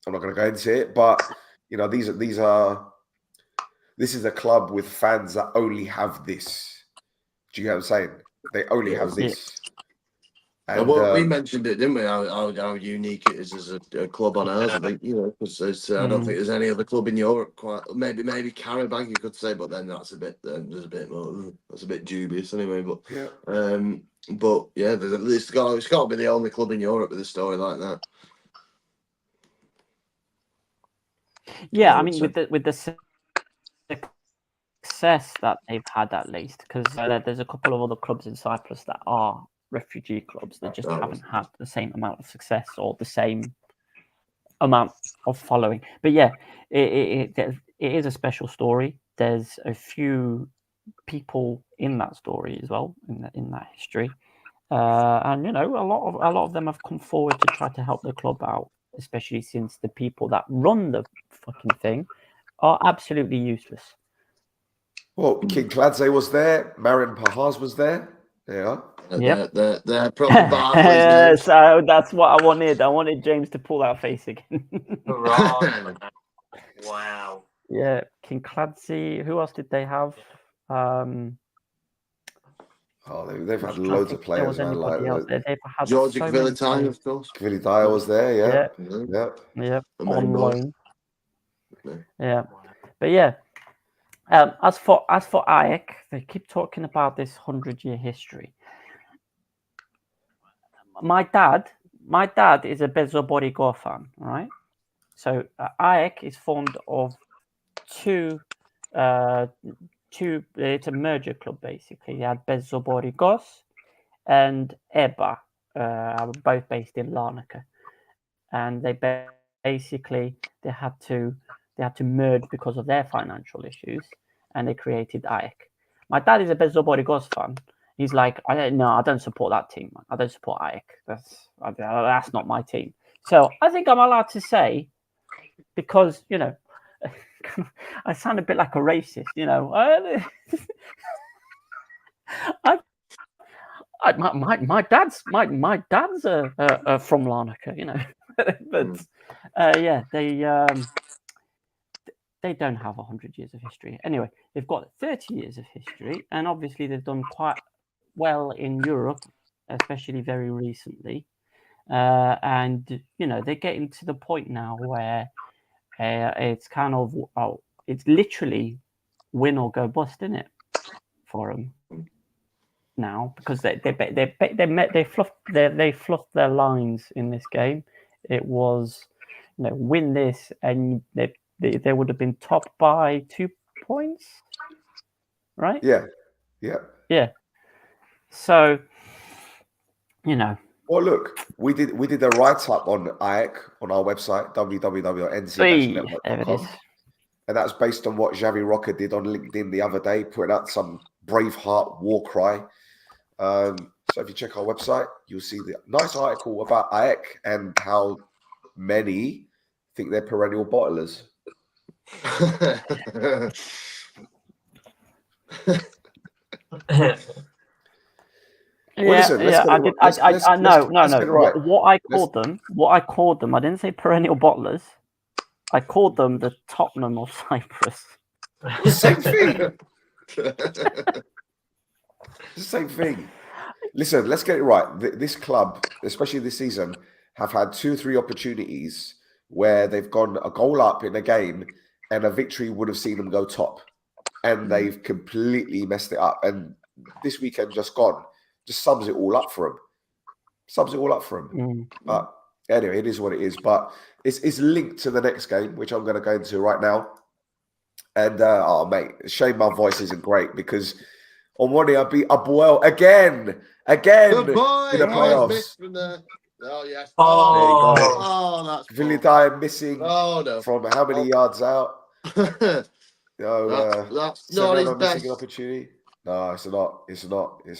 Speaker 1: I'm not going to go into it, but this is a club with fans that only have this. Do you get what I'm saying? They only have this. And,
Speaker 3: well, we mentioned it, didn't we? How unique it is as a club on ours. I think, because I don't think there's any other club in Europe quite. Maybe Karabag, you could say, but then that's a bit. There's a bit more. That's a bit dubious anyway. But it's got to be the only club in Europe with a story like that.
Speaker 2: Yeah, I mean, with the success that they've had, at least, because there's a couple of other clubs in Cyprus that are refugee clubs that just haven't had the same amount of success or the same amount of following. But yeah, it is a special story. There's a few people in that story as well, in that history, and a lot of them have come forward to try to help the club out, especially since the people that run the fucking thing are absolutely useless.
Speaker 1: Well, King Kladze was there. Marian Pahars was there. Yeah.
Speaker 3: They're proper Barclays.
Speaker 2: So that's what I wanted. I wanted James to pull that face again.
Speaker 4: Wow.
Speaker 2: Yeah, King Kladze. Who else did they have?
Speaker 1: They've had loads of players, man. Like
Speaker 3: George Kvilitaya, of course.
Speaker 1: Kvilitaya was there,
Speaker 2: yeah. On loan. Yeah, but yeah. As for AEK, they keep talking about this 100-year history. My dad is a Bezobori fan, right? So AEK is formed of two. It's a merger club basically. They had Bezobori and EBA, both based in Larnaca, and they basically had to merge because of their financial issues, and they created AEK. My dad is a Bezobori fan. He's like, I don't support that team, man. I don't support AEK. That's not my team. So I think I'm allowed to say, because I sound a bit like a racist, my dad's from Larnaca, but they don't have 100 years of history. Anyway, they've got 30 years of history, and obviously they've done quite well in Europe, especially very recently. And they're getting to the point now where it's kind of it's literally win or go bust, isn't it, for them now, because they fluffed their lines in this game. It was win this and they would have been top by 2 points, right?
Speaker 1: Yeah.
Speaker 2: So you know.
Speaker 1: Well, look, we did a write-up on AEK on our website, www.nc-network.com. And that's based on what Xavi Roca did on LinkedIn the other day, putting out some Braveheart war cry. So if you check our website, you'll see the nice article about AEK and how many think they're perennial bottlers. Listen, let's get it right.
Speaker 2: What I called them, I didn't say perennial bottlers. I called them the Tottenham of Cyprus.
Speaker 1: Same thing. Same thing. Listen, let's get it right. This club, especially this season, have had 2 or 3 opportunities where they've gone a goal up in a game and a victory would have seen them go top. And they've completely messed it up. And this weekend just gone just sums it all up for them. But anyway, it is what it is. But it's linked to the next game, which I'm going to go into right now. And, mate, shame my voice isn't great because on Monday I beat Apollon again
Speaker 3: Good boy.
Speaker 1: in the playoffs.
Speaker 3: Oh, yes.
Speaker 4: Oh,
Speaker 3: that's
Speaker 1: Villadai missing
Speaker 3: from
Speaker 1: how many yards out?
Speaker 3: that's not his best.
Speaker 1: An opportunity. No, it's not. It's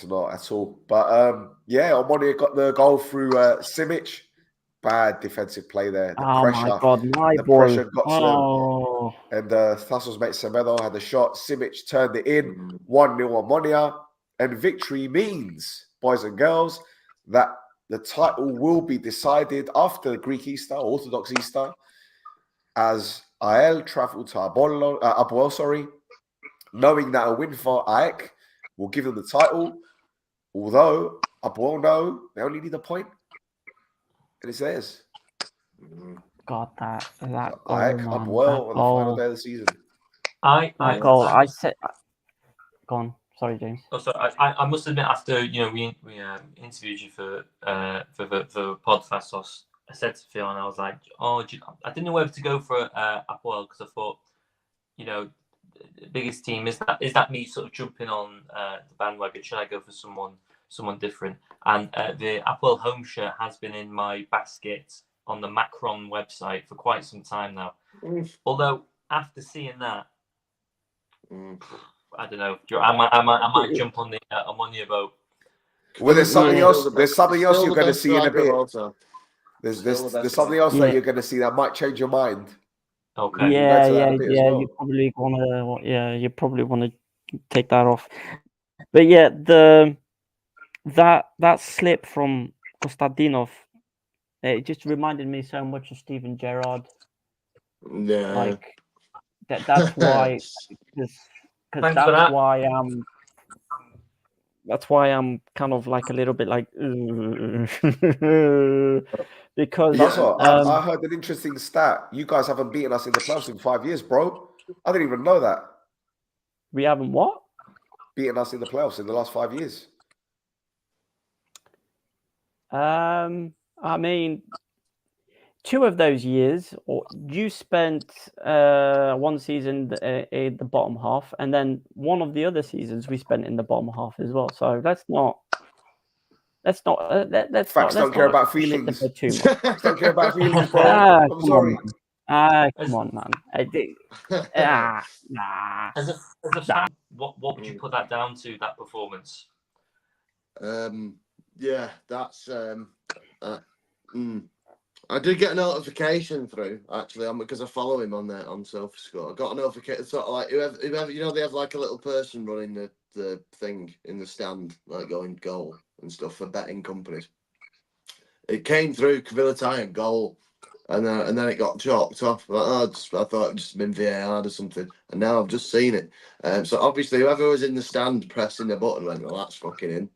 Speaker 1: not at all. But on Monday I got the goal through Simic. Bad defensive play there. The pressure.
Speaker 2: My God,
Speaker 1: the
Speaker 2: boy.
Speaker 1: Pressure got to them. And Thassos' mate Semedo had the shot. Simic turned it in. 1-0 on Monia. And victory means, boys and girls, that the title will be decided after Greek Easter, Orthodox Easter, as AEL travel to Apollon, knowing that a win for AEK will give them the title, although Apollon know they only need a point, and it's theirs.
Speaker 2: God, that goal,
Speaker 1: AEK Apollon on the final day of the season.
Speaker 2: I said, go on. Sorry, James.
Speaker 4: Oh, sorry. I must admit, after we interviewed you for Pod Thassos, I said to Phil, and I was like, I didn't know whether to go for Apollon because I thought, the biggest team is that me sort of jumping on the bandwagon? Should I go for someone different? And the Apollon home shirt has been in my basket on the Macron website for quite some time now. Although after seeing that. I don't know. I might jump on the ammonia boat.
Speaker 1: Well, there's something else. There's something else you're going to see in a bit. There's something else that you're going to see that might change your mind.
Speaker 2: Okay. Yeah. You probably want to take that off. But yeah, that slip from Kostadinov, it just reminded me so much of Steven Gerrard.
Speaker 3: Yeah.
Speaker 2: Like that's why. Because that's why I'm kind of like a little bit like because
Speaker 1: I heard an interesting stat. You guys haven't beaten us in the playoffs in 5 years, bro. I didn't even know that.
Speaker 2: We haven't what?
Speaker 1: Beaten us in the playoffs in the last 5 years.
Speaker 2: I mean, 2 of those years, you spent one season in the bottom half, and then one of the other seasons we spent in the bottom half as well. So let's not.
Speaker 1: Facts don't care about feelings. Facts don't care about feelings, bro. I'm sorry.
Speaker 2: Come on, man. Nah.
Speaker 4: As a fan, what would you put that down to? That performance?
Speaker 3: Yeah, that's. I did get a notification through actually because I follow him on SofaScore. I got a notification, sort of like whoever they have like a little person running the thing in the stand, like going goal and stuff for betting companies. It came through Villatine goal, and then it got chopped off. I thought it just been VAR or something, and now I've just seen it. So obviously whoever was in the stand pressing the button went, well, that's fucking in.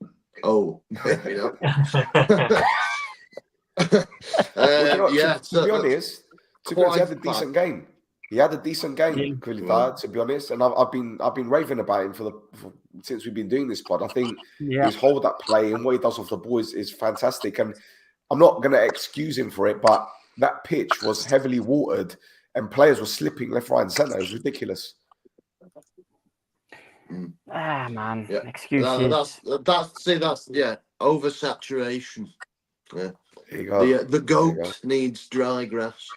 Speaker 3: Oh,
Speaker 1: To be honest, he had a decent game. He had a decent game, to be honest. And I've been raving about him since we've been doing this pod. I think his hold-up play and what he does off the ball is fantastic. And I'm not going to excuse him for it, but that pitch was heavily watered and players were slipping left, right, and centre. It was ridiculous.
Speaker 2: Man,
Speaker 3: yeah.
Speaker 2: excuses.
Speaker 3: That's oversaturation. Yeah.
Speaker 1: There you go.
Speaker 3: The goat needs dry grass.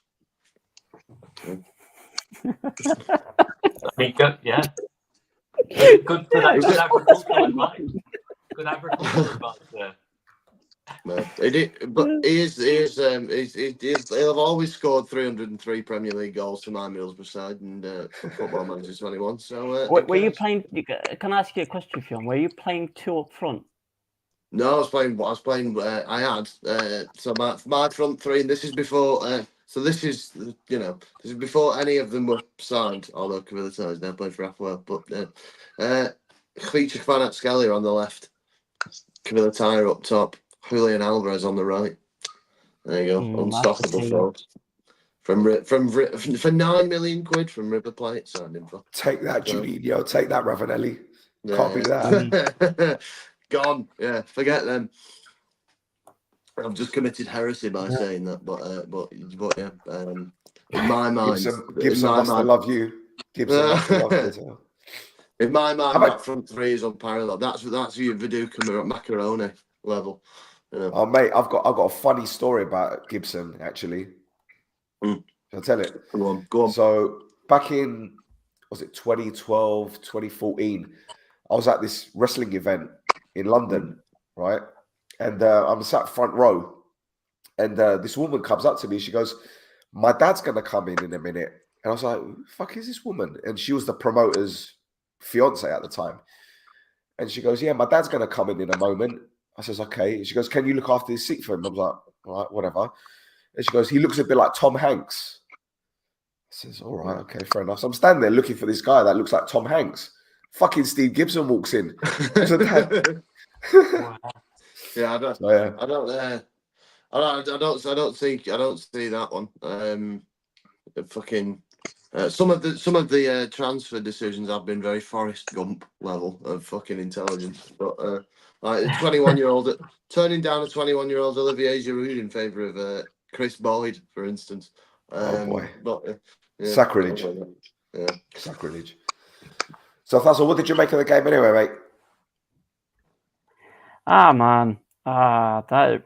Speaker 4: I mean, yeah. Good agricultural advice. Good agricultural advice there.
Speaker 3: No, but he'll have always scored 303 Premier League goals for my Middlesbrough side and for Football Manager 21. So,
Speaker 2: were you playing? Can I ask you a question, Fionn? Were you playing two up front?
Speaker 3: No, I was playing. I had so my front three, and this is before. So this is before any of them were signed. Although Kavilitar is now playing for Raphael, but Feature Fanat Scalia on the left, Kavilitar up top, Julian Alvarez on the right. There you go, unstoppable force. For £9 million from River Plate, signed him for.
Speaker 1: Take that, Juninho. Take that, Ravanelli. Can't be that.
Speaker 3: Gone. Yeah, forget them. I've just committed heresy by saying that, but yeah. In my mind,
Speaker 1: Gibson must have loved you. Gibson must have loved you.
Speaker 3: In my mind, that front three is unparalleled. That's your Viduka Macaroni level. Yeah.
Speaker 1: Oh mate, I've got a funny story about Gibson actually. I'll tell it.
Speaker 3: Go on.
Speaker 1: So back in 2012, 2014, I was at this wrestling event in London, right? And I'm sat front row, and this woman comes up to me. She goes, "My dad's gonna come in a minute." And I was like, "Who the fuck is this woman?" And she was the promoter's fiance at the time. And she goes, "Yeah, my dad's gonna come in a moment." I says, "Okay." She goes, "Can you look after his seat for him?" I was like, "All right, whatever." And she goes, "He looks a bit like Tom Hanks." I says, "All right, okay, fair enough." So I'm standing there looking for this guy that looks like Tom Hanks. Fucking Steve Gibson walks in.
Speaker 3: Yeah, I don't see that one. Some of the transfer decisions have been very Forrest Gump level of fucking intelligence, but like a 21-year-old turning down a 21-year-old Olivier Giroud in favour of Chris Boyd, for instance.
Speaker 1: Oh boy,
Speaker 3: but, yeah,
Speaker 1: sacrilege!
Speaker 3: Yeah,
Speaker 1: sacrilege. So, Thassos, what did you make of the game anyway, mate?
Speaker 2: Man, the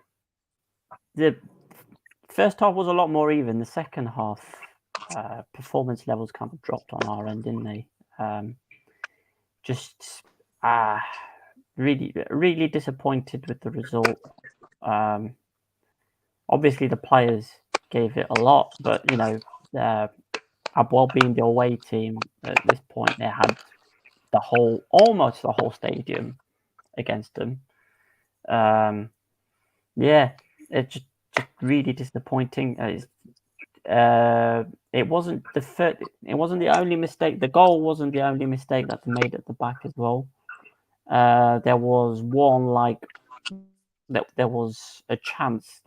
Speaker 2: first half was a lot more even. The second half, performance levels kind of dropped on our end, didn't they? Really disappointed with the result. Obviously, the players gave it a lot, but Apollon being the away team at this point, they had almost the whole stadium against them. It's just really disappointing. It wasn't the only mistake. The goal wasn't the only mistake that they made at the back as well. There was one there was a chance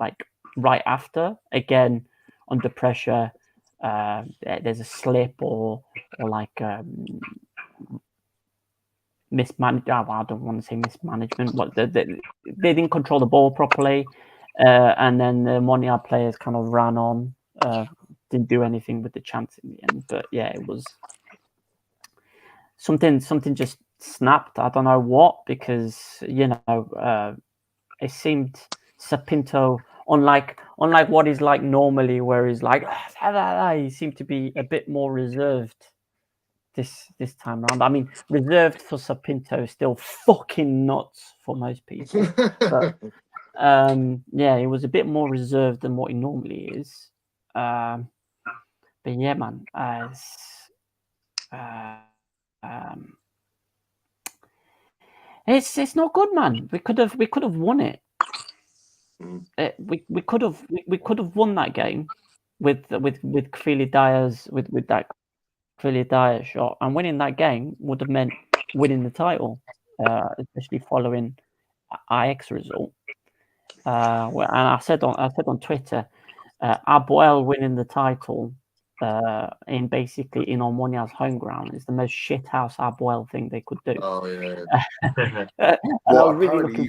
Speaker 2: right after, again under pressure. There's a slip or mismanagement. I don't want to say mismanagement, but they didn't control the ball properly, and then the Montreal players kind of ran on, didn't do anything with the chance in the end. But yeah, it was something just snapped. I don't know what, because it seemed Sapinto, unlike what he's like normally, where he's like he seemed to be a bit more reserved this time around. I mean, reserved for Sapinto is still fucking nuts for most people. But he was a bit more reserved than what he normally is. But yeah, man, it's not good, man. We could have won it. We could have won that game with Kvili Dyer's with that Kvili Dyer shot, and winning that game would have meant winning the title, especially following Ajax result. And I said on Twitter, Apollon winning the title in Omonía's home ground is the most shithouse Apollon thing they could do.
Speaker 3: Oh yeah.
Speaker 1: Well, apparently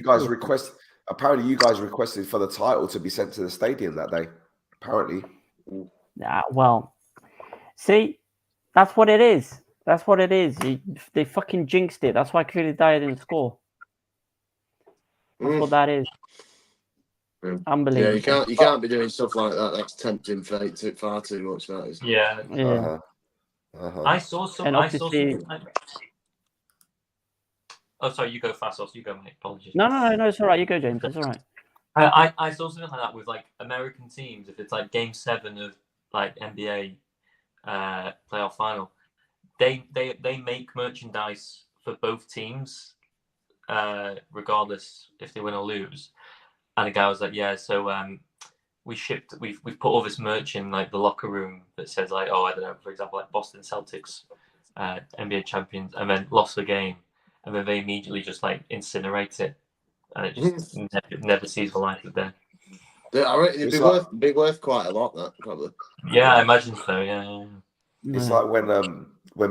Speaker 1: you guys requested for the title to be sent to the stadium that day. Apparently.
Speaker 2: Well, see, that's what it is. They fucking jinxed it. That's why Kvili Dyer didn't score. That's what that is. Unbelievable.
Speaker 3: Yeah, you can't be doing stuff like that. That's tempting fate far too much. That is.
Speaker 4: Yeah.
Speaker 2: Yeah.
Speaker 4: I saw some.
Speaker 2: And
Speaker 4: I saw
Speaker 2: obviously-
Speaker 4: something like... Oh, sorry. You go, Thassos. You go, mate. Apologies.
Speaker 2: No, it's all right. You go, James. It's all right.
Speaker 4: I saw something like that with like American teams. If it's like Game 7 of like NBA playoff final, they make merchandise for both teams, regardless if they win or lose. And the guy was like, "Yeah, so we've put all this merch in like the locker room that says like, oh, I don't know, for example, like Boston Celtics, NBA champions, and then lost the game, and then they immediately just like incinerate it, and it just never sees the light of day."
Speaker 3: I reckon it'd be worth quite a lot. That probably.
Speaker 4: Yeah, I imagine so. Yeah.
Speaker 1: It's like when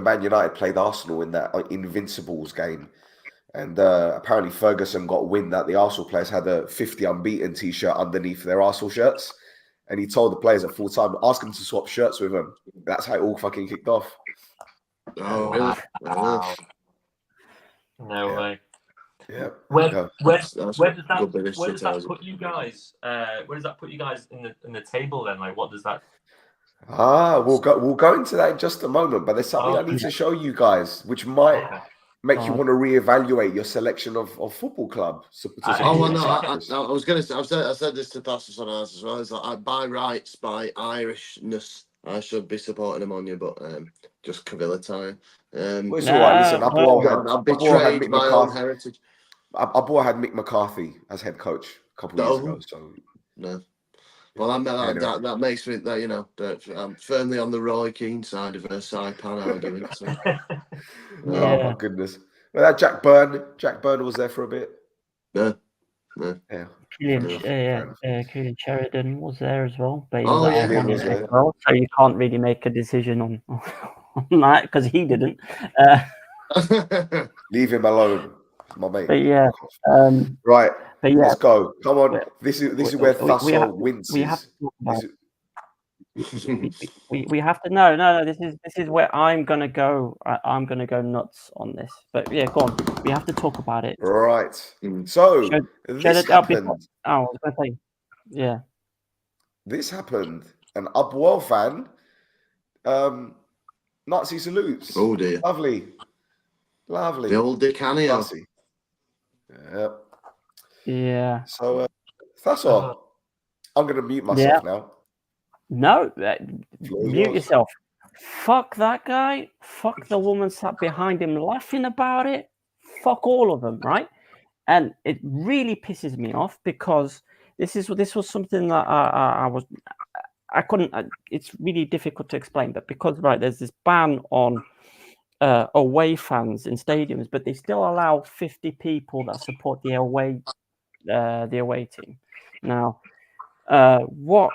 Speaker 1: Man United played Arsenal in that Invincibles game, and apparently Ferguson got wind that the Arsenal players had a 50 unbeaten T-shirt underneath their Arsenal shirts, and he told the players at full time, ask them to swap shirts with him. That's how it all fucking kicked off.
Speaker 3: Oh, really?
Speaker 4: Wow. No way.
Speaker 1: Yeah.
Speaker 4: Where
Speaker 3: That's
Speaker 4: does
Speaker 3: good
Speaker 4: that
Speaker 3: bit of shit,
Speaker 4: put you guys? Where does that put you guys in the table then? Like, what does that?
Speaker 1: We'll go into that in just a moment, but there's something I need to show you guys, which might make you want to reevaluate your selection of football club.
Speaker 3: Oh well, no, I was going to say, I said this to Thassos on ours as well. It's like by rights, by Irishness, I should be supporting him on you, but just Cavilla time.
Speaker 1: It's all right. Listen,
Speaker 3: I've betrayed my own heritage.
Speaker 1: Abor had Mick McCarthy as head coach a couple of years ago. So
Speaker 3: no. Well, that makes me that that I'm firmly on the Roy Keane side of a Saipan argument. So.
Speaker 1: Oh my goodness! Well, that Jack Byrne was there for a bit.
Speaker 3: Yeah.
Speaker 2: Keelan Sheridan was there as well, but he
Speaker 1: was
Speaker 2: there as well, so you can't really make a decision on that because he didn't.
Speaker 1: Leave him alone, my mate.
Speaker 2: But yeah,
Speaker 1: right.
Speaker 2: But yeah,
Speaker 1: let's go. Come on. This is where Thassos winces.
Speaker 2: We have to no. This is where I'm gonna go. I'm gonna go nuts on this. But yeah, go on. We have to talk about it.
Speaker 1: Right. So this happened.
Speaker 2: I was gonna say, yeah.
Speaker 1: This happened. An Upwell fan. Nazi salutes.
Speaker 3: Oh dear.
Speaker 1: Lovely.
Speaker 3: The old Decanio.
Speaker 1: Yep.
Speaker 2: Yeah.
Speaker 1: So that's all. I'm gonna mute myself now.
Speaker 2: No, mute yourself. Fuck that guy. Fuck the woman sat behind him laughing about it. Fuck all of them, right? And it really pisses me off because this was something that I couldn't. It's really difficult to explain, but because there's this ban on away fans in stadiums, but they still allow 50 people that support the away team. Now, what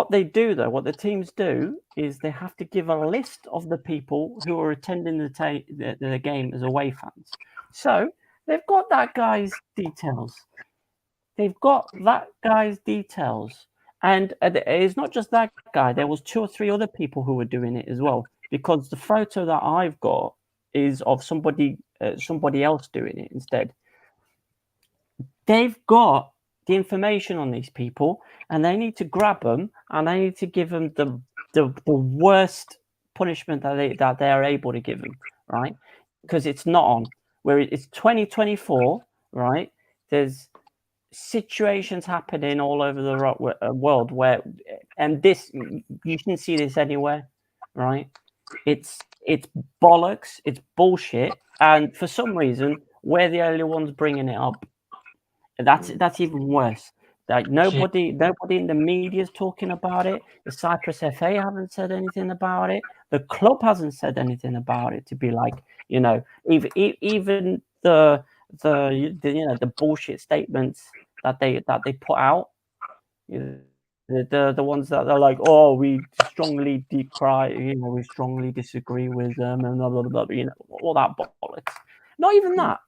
Speaker 2: they do though, what the teams do is they have to give a list of the people who are attending the game as away fans. So they've got that guy's details. And it's not just that guy. There was 2 or 3 other people who were doing it as well. Because the photo that I've got is of somebody else doing it instead. They've got the information on these people, and they need to grab them, and they need to give them the worst punishment that they are able to give them, right? Because it's not on. Where it's 2024, right? There's situations happening all over the world where, and this you can see this anywhere, right? It's bollocks, it's bullshit, and for some reason we're the only ones bringing it up. That's even worse. Like nobody in the media is talking about it. The Cyprus FA haven't said anything about it. The club hasn't said anything about it. To be like, even the bullshit statements that they put out. The ones that they're like, oh, we strongly decry, we strongly disagree with them, and blah, blah, blah, all that bollocks. Not even that.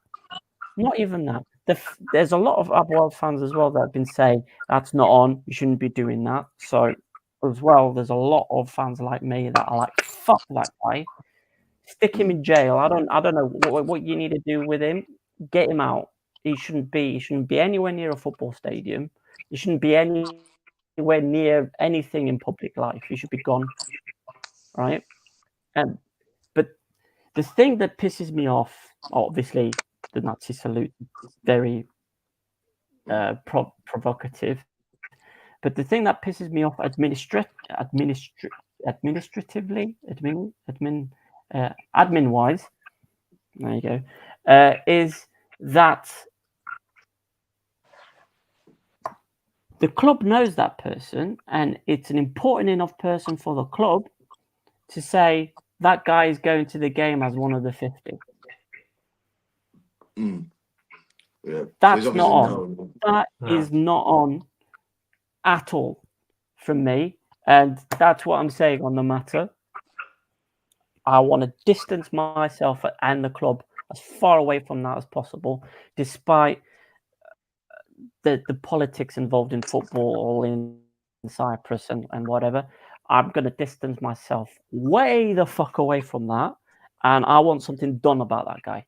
Speaker 2: There's a lot of Apollon fans as well that have been saying that's not on. You shouldn't be doing that. So as well, there's a lot of fans like me that are like, fuck that guy, stick him in jail. I don't know what you need to do with him. Get him out. he shouldn't be anywhere near a football stadium. He shouldn't be anywhere near anything in public life. He should be gone, right? But the thing that pisses me off, obviously, the Nazi salute, very provocative. But the thing that pisses me off administratively, admin wise, there you go, is that the club knows that person, and it's an important enough person for the club to say that guy is going to the game as one of the 50.
Speaker 3: Yeah.
Speaker 2: That's not on. That is not on at all from me, and that's what I'm saying on the matter. I want to distance myself and the club as far away from that as possible, despite the politics involved in football in Cyprus and whatever. I'm going to distance myself way the fuck away from that, and I want something done about that guy.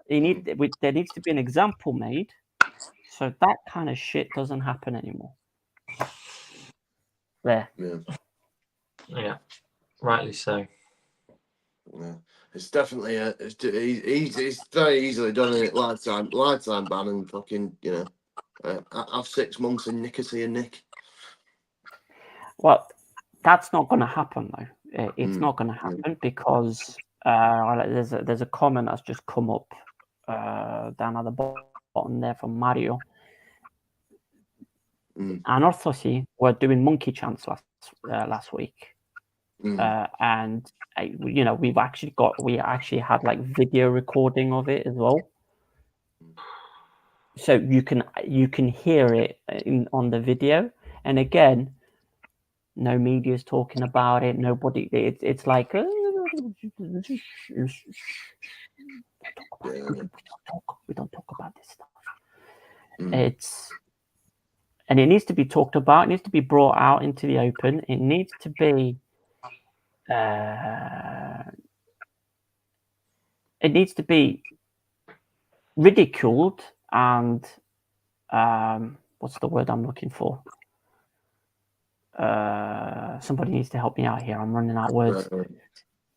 Speaker 2: There needs to be an example made, so that kind of shit doesn't happen anymore. There.
Speaker 4: Yeah, rightly so.
Speaker 3: Yeah, it's definitely it's very easily done in it. Lifetime ban and fucking have 6 months in Nicosia, Nick.
Speaker 2: Well, that's not going to happen though. It's not going to happen because there's a comment that's just come up down at the bottom there from Mario. Anorthosis were doing monkey chants last week, and we actually had like video recording of it as well, so you can hear it on the video. And again, no media is talking about it. Nobody. It's like we don't talk about this stuff. And it needs to be talked about. It needs to be brought out into the open. It needs to be. It needs to be ridiculed and what's the word I'm looking for? Somebody needs to help me out here. I'm running out of words.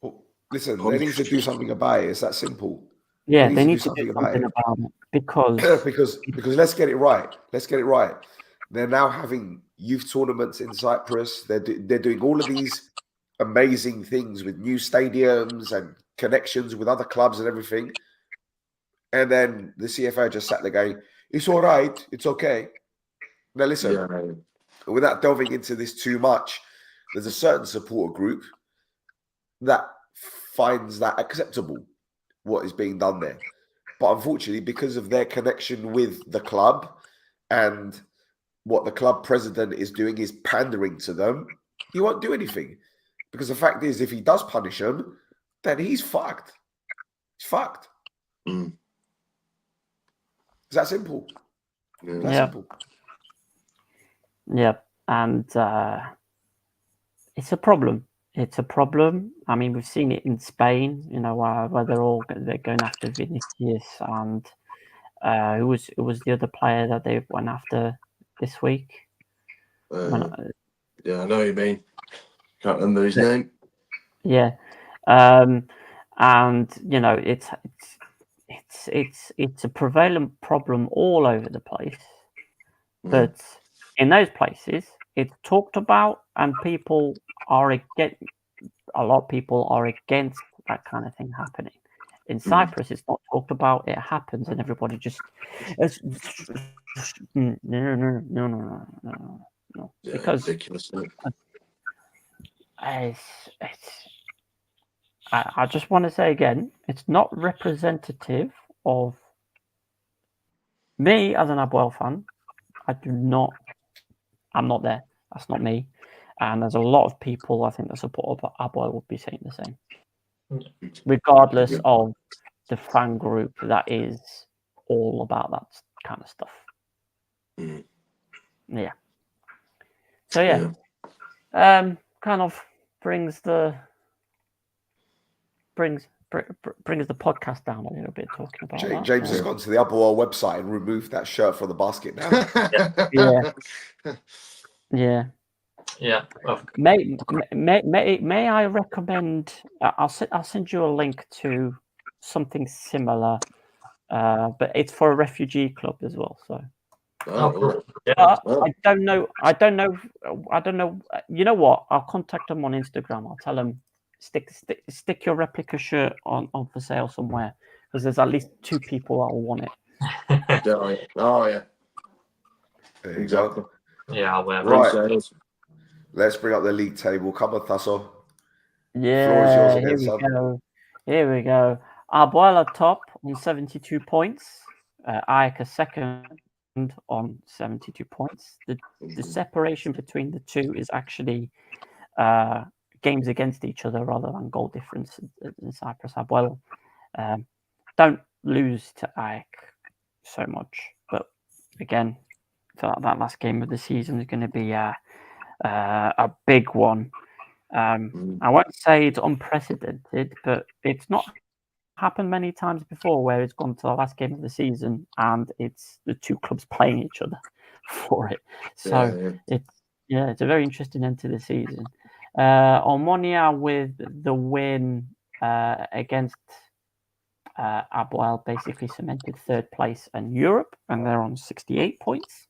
Speaker 1: Well, listen, they need to do something about it. It's that simple.
Speaker 2: Yeah, they need to do something about it because
Speaker 1: let's get it right. Let's get it right. They're now having youth tournaments in Cyprus. They're doing all of these amazing things with new stadiums and connections with other clubs and everything. And then the CFO just sat there going, "It's all right. It's okay." Now listen, without delving into this too much, there's a certain supporter group that finds that acceptable, what is being done there. But unfortunately, because of their connection with the club and what the club president is doing is pandering to them, he won't do anything. Because the fact is, if he does punish them, then he's fucked. He's fucked. It's that simple. Simple.
Speaker 2: Yeah, and it's a problem. It's a problem. I mean, we've seen it in Spain. Where they're going after Vinicius and who was the other player that they went after this week?
Speaker 3: Yeah, I know what you mean. Can't remember his name.
Speaker 2: Yeah, and it's a prevalent problem all over the place. But in those places, it's talked about, and people are against. A lot of people are against that kind of thing happening. In Cyprus, it's not talked about. It happens, and everybody just no.
Speaker 3: Yeah,
Speaker 2: Because
Speaker 3: ridiculous.
Speaker 2: I just want to say again, it's not representative of me as an Apollon fan. I'm not there. That's not me. And there's a lot of people I think that support Apollon would be saying the same, regardless of the fan group that is all about that kind of stuff. Yeah. So kind of brings brings the podcast down a little bit talking about that.
Speaker 1: James has gone to the Apollon website and removed that shirt from the basket now.
Speaker 2: Yeah.
Speaker 4: Well,
Speaker 2: May I recommend? I'll send you a link to something similar, but it's for a refugee club as well. So.
Speaker 4: cool. Yeah.
Speaker 2: I don't know. You know what? I'll contact them on Instagram. I'll tell them stick your replica shirt on for sale somewhere, because there's at least 2 people that will want it.
Speaker 3: Oh yeah.
Speaker 1: There you go.
Speaker 4: Yeah, I'll wear it.
Speaker 1: Right. Let's bring up the league table. Come on, Thassos.
Speaker 2: Yeah, here we go. Apollon top on 72 points. Ajax second on 72 points. The separation between the two is actually games against each other rather than goal difference in Cyprus. Apollon don't lose to Ajax so much, but again, that last game of the season is going to be a big one. I won't say it's unprecedented, but it's not happened many times before where it's gone to the last game of the season and it's the 2 clubs playing each other for it. So it's a very interesting end to the season. Omonia with the win against Apollon basically cemented 3rd place in Europe, and they're on 68 points.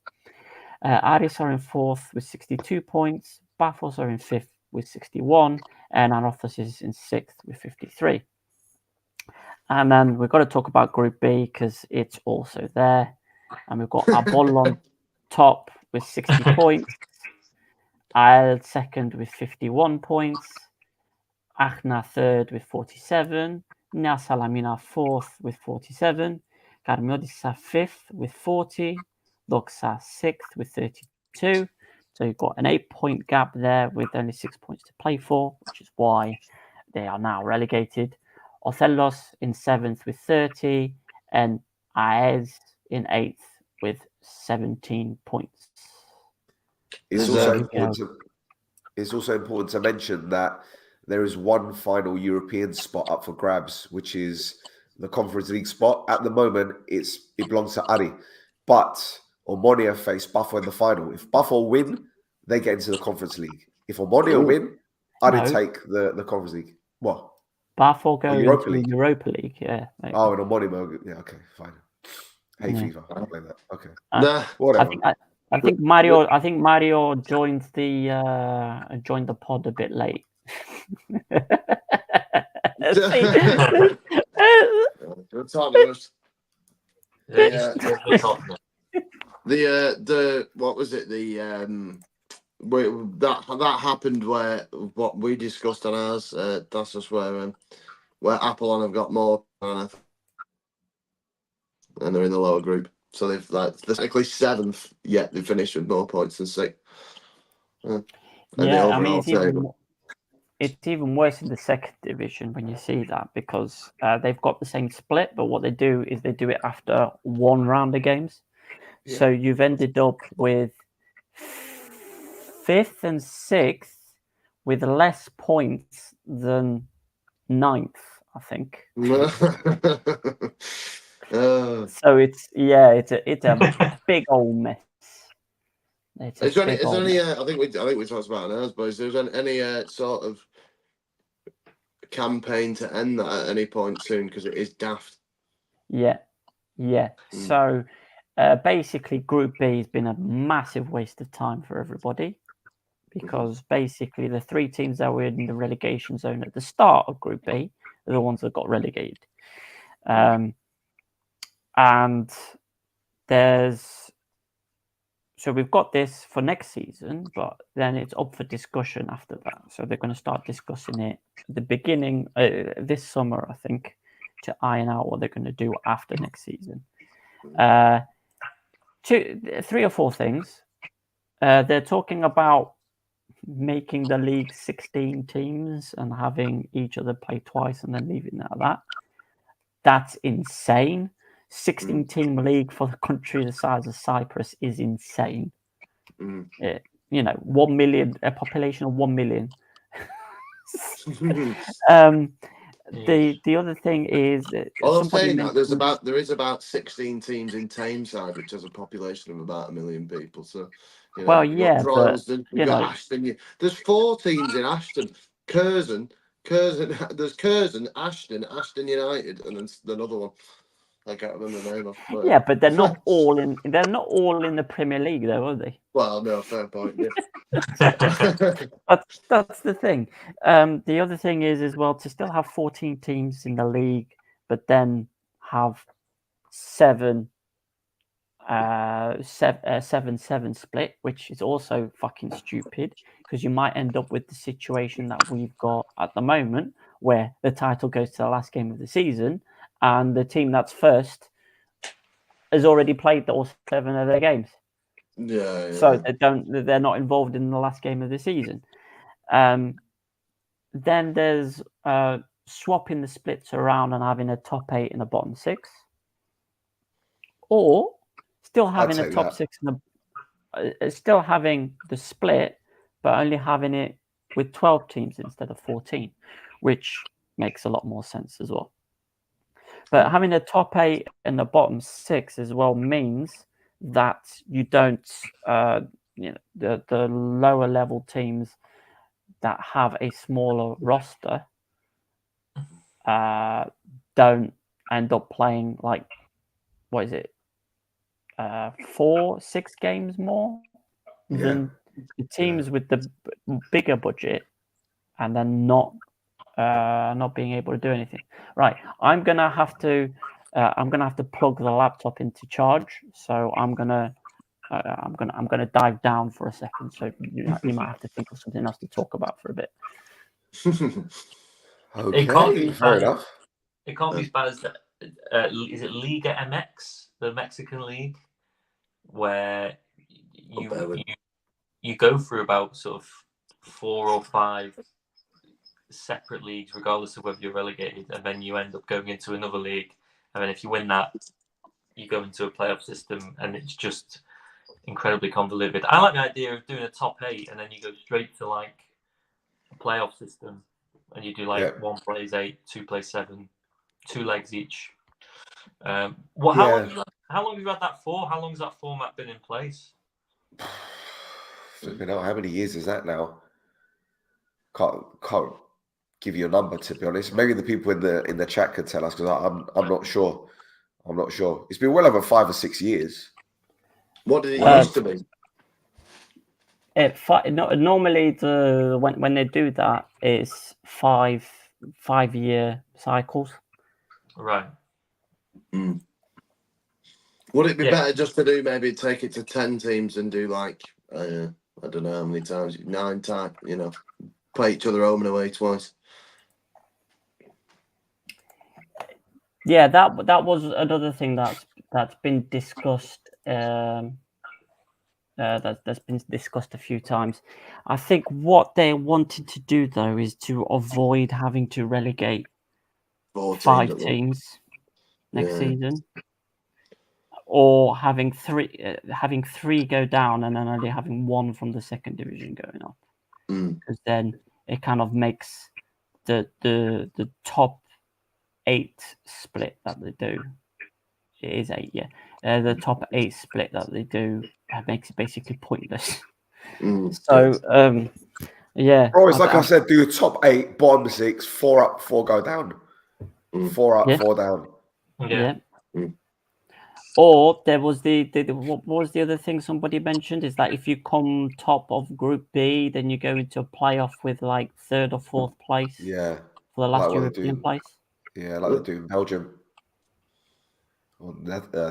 Speaker 2: Aris are in 4th with 62 points. Thassos are in 5th with 61, and Anorthosis is in 6th with 53. And then we've got to talk about Group B because it's also there. And we've got Apollon top with 60 points. Isle second with 51 points. Achna third with 47. Nea Salamina fourth with 47. Karmiotissa fifth with 40. Doxa sixth with 32. So you've got an 8-point gap there with only 6 points to play for, which is why they are now relegated. Othellos in 7th with 30, and Aes in 8th with 17 points.
Speaker 1: It's also important to mention that there is one final European spot up for grabs, which is the Conference League spot. At the moment, it belongs to Ari, but Omonia face Buffalo in the final. If Buffalo win, they get into the Conference League. If Omonia win, Ari take the Conference League. What?
Speaker 2: Buffalo go into the Europa League, yeah. Maybe.
Speaker 1: Oh, and Omonia, yeah, okay, fine. Hey, fever, I'll play that. Okay,
Speaker 2: whatever. I think Mario joined the pod a bit late.
Speaker 3: Good talk, the what was it? That happened where what we discussed on ours, Thassos, where Apollon have got more, and they're in the lower group. So they're technically 7th, yet they finished with more points than 6th.
Speaker 2: I mean, it's even worse in the 2nd division when you see that, because they've got the same split, but what they do is they do it after 1 round of games. Yeah. So you've ended up with 5th and 6th with less points than 9th, I think. So it's a big old mess.
Speaker 3: Is there any I think we talked about it, but is there any sort of campaign to end that at any point soon, because it is daft?
Speaker 2: Yeah. So basically Group B has been a massive waste of time for everybody, because basically the 3 teams that were in the relegation zone at the start of Group B are the ones that got relegated. And so we've got this for next season, but then it's up for discussion after that. So they're going to start discussing it at the beginning this summer, I think, to iron out what they're going to do after next season. 3 or 4 things. They're talking about making the league 16 teams and having each other play twice and then leaving it at that. That's insane. 16-team league for the country the size of Cyprus is insane. 1 million, a population of 1 million. The other thing is
Speaker 3: Well, I'm
Speaker 2: somebody
Speaker 3: saying that
Speaker 2: mentioned.
Speaker 3: there is about 16 teams in Tameside, which has a population of about 1 million people. So,
Speaker 2: Well,
Speaker 3: you've got
Speaker 2: yeah, but
Speaker 3: Droylsden, you've got Ashton. There's 4 teams in Ashton. Curzon. There's Curzon, Ashton United, and then another one. I can't remember the name of. But,
Speaker 2: yeah, but they're not all in. They're not all in the Premier League, though, are they?
Speaker 3: Well, no, fair point. Yeah.
Speaker 2: That's the thing. The other thing is as well to still have 14 teams in the league, but then have 7-7 split, which is also fucking stupid because you might end up with the situation that we've got at the moment, where the title goes to the last game of the season, and the team that's first has already played all 7 of their games.
Speaker 3: Yeah.
Speaker 2: So they're not involved in the last game of the season. Then there's swapping the splits around and having a top 8 and a bottom 6, or still having a top 6 and still having the split, but only having it with 12 teams instead of 14, which makes a lot more sense as well. But having a top 8 and the bottom 6 as well means that you don't, the lower level teams that have a smaller roster don't end up playing 4-6 games more than the teams with the bigger budget, and then not being able to do anything. Right, I'm gonna have to plug the laptop into charge, so I'm gonna dive down for a second. So you might have to think of something else to talk about for a bit.
Speaker 1: Okay, fair enough.
Speaker 4: It can't be as bad as that. Is it Liga MX, the Mexican league, where you go through about sort of 4 or 5 separate leagues, regardless of whether you're relegated, and then you end up going into another league, and then if you win that, you go into a playoff system, and it's just incredibly convoluted. I like the idea of doing a top 8, and then you go straight to like a playoff system, and you do like 1 plays 8, 2 plays 7, 2 legs each. How long have you had that for? How long has that format been in place?
Speaker 1: Flipping out, how many years is that now? Can't give you a number, to be honest. Maybe the people in the chat could tell us, because I'm not sure. I'm not sure. It's been well over 5 or 6 years. What did it used to be?
Speaker 2: Normally, when they do that, it's 5-year cycles.
Speaker 4: Right.
Speaker 3: Mm. Would it be better just to do maybe take it to 10 teams and do like I don't know how many times, 9 times, play each other home and away twice?
Speaker 2: Yeah, that was another thing that's been discussed. That's been discussed a few times. I think what they wanted to do though is to avoid having to relegate 5 teams next season, or having 3 go down and then only having 1 from the second division going up, because then it kind of makes the top 8 split that they do. It is 8, yeah. The top 8 split that they do makes it basically pointless. So, yeah.
Speaker 1: Bro, it's like I said, do top 8, bottom 6, 4 up, 4 go down. 4 up, 4 down.
Speaker 2: Yeah. Or there was what was the other thing somebody mentioned, is that if you come top of Group B, then you go into a playoff with like 3rd or 4th place.
Speaker 1: Yeah.
Speaker 2: For the last European place.
Speaker 1: Yeah, like they do in Belgium or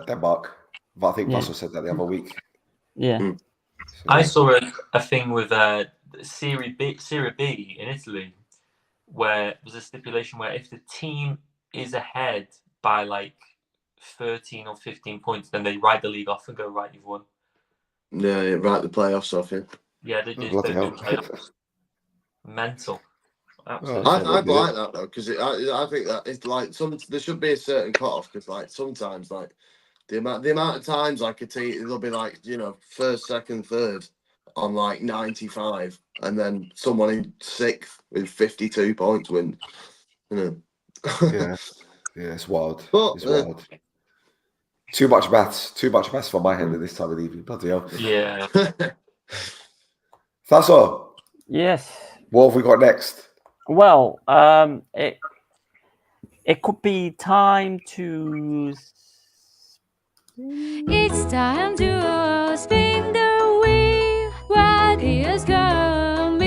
Speaker 1: Denmark. But I think Thassos said that the other week.
Speaker 2: Yeah.
Speaker 1: So,
Speaker 4: I saw a thing with Serie B in Italy, where there's a stipulation where if the team is ahead by like 13 or 15 points, then they ride the league off and go, right, you've won.
Speaker 3: Yeah, write the playoffs off,
Speaker 4: Yeah, they do playoffs. Mental. Absolutely.
Speaker 3: I'd like that though, because I think that it's like there should be a certain cutoff, because like sometimes like the amount of times like a team, it'll be like 1st, 2nd, 3rd on like 95, and then someone in 6th with 52 points win.
Speaker 1: Yeah, it's wild.
Speaker 3: But,
Speaker 1: It's wild. Too much maths for my head at this time of the evening. Bloody hell.
Speaker 4: Yeah.
Speaker 1: Thasso,
Speaker 2: Yes.
Speaker 1: what have we got next?
Speaker 2: Well, it could be time to.
Speaker 5: It's time to spin the wheel. What is coming?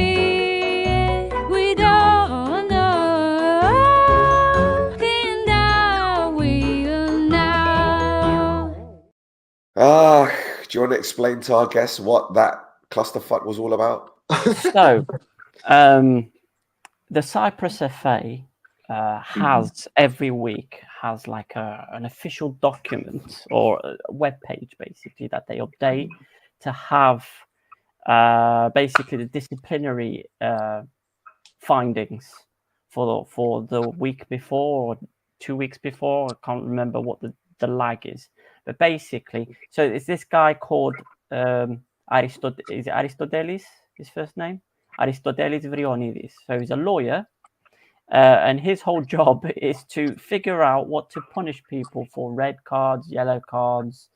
Speaker 5: We don't know. Spin the wheel now.
Speaker 1: Do you want to explain to our guests what that clusterfuck was all about?
Speaker 2: So, the Cyprus FA has every week has like an official document or a web page basically that they update to have basically the disciplinary findings for the week before or 2 weeks before. I can't remember what the lag is, but basically, so it's this guy called Aristotelis, his first name, Aristotelis Vrionidis. So he's a lawyer. And his whole job is to figure out what to punish people for red cards, yellow cards,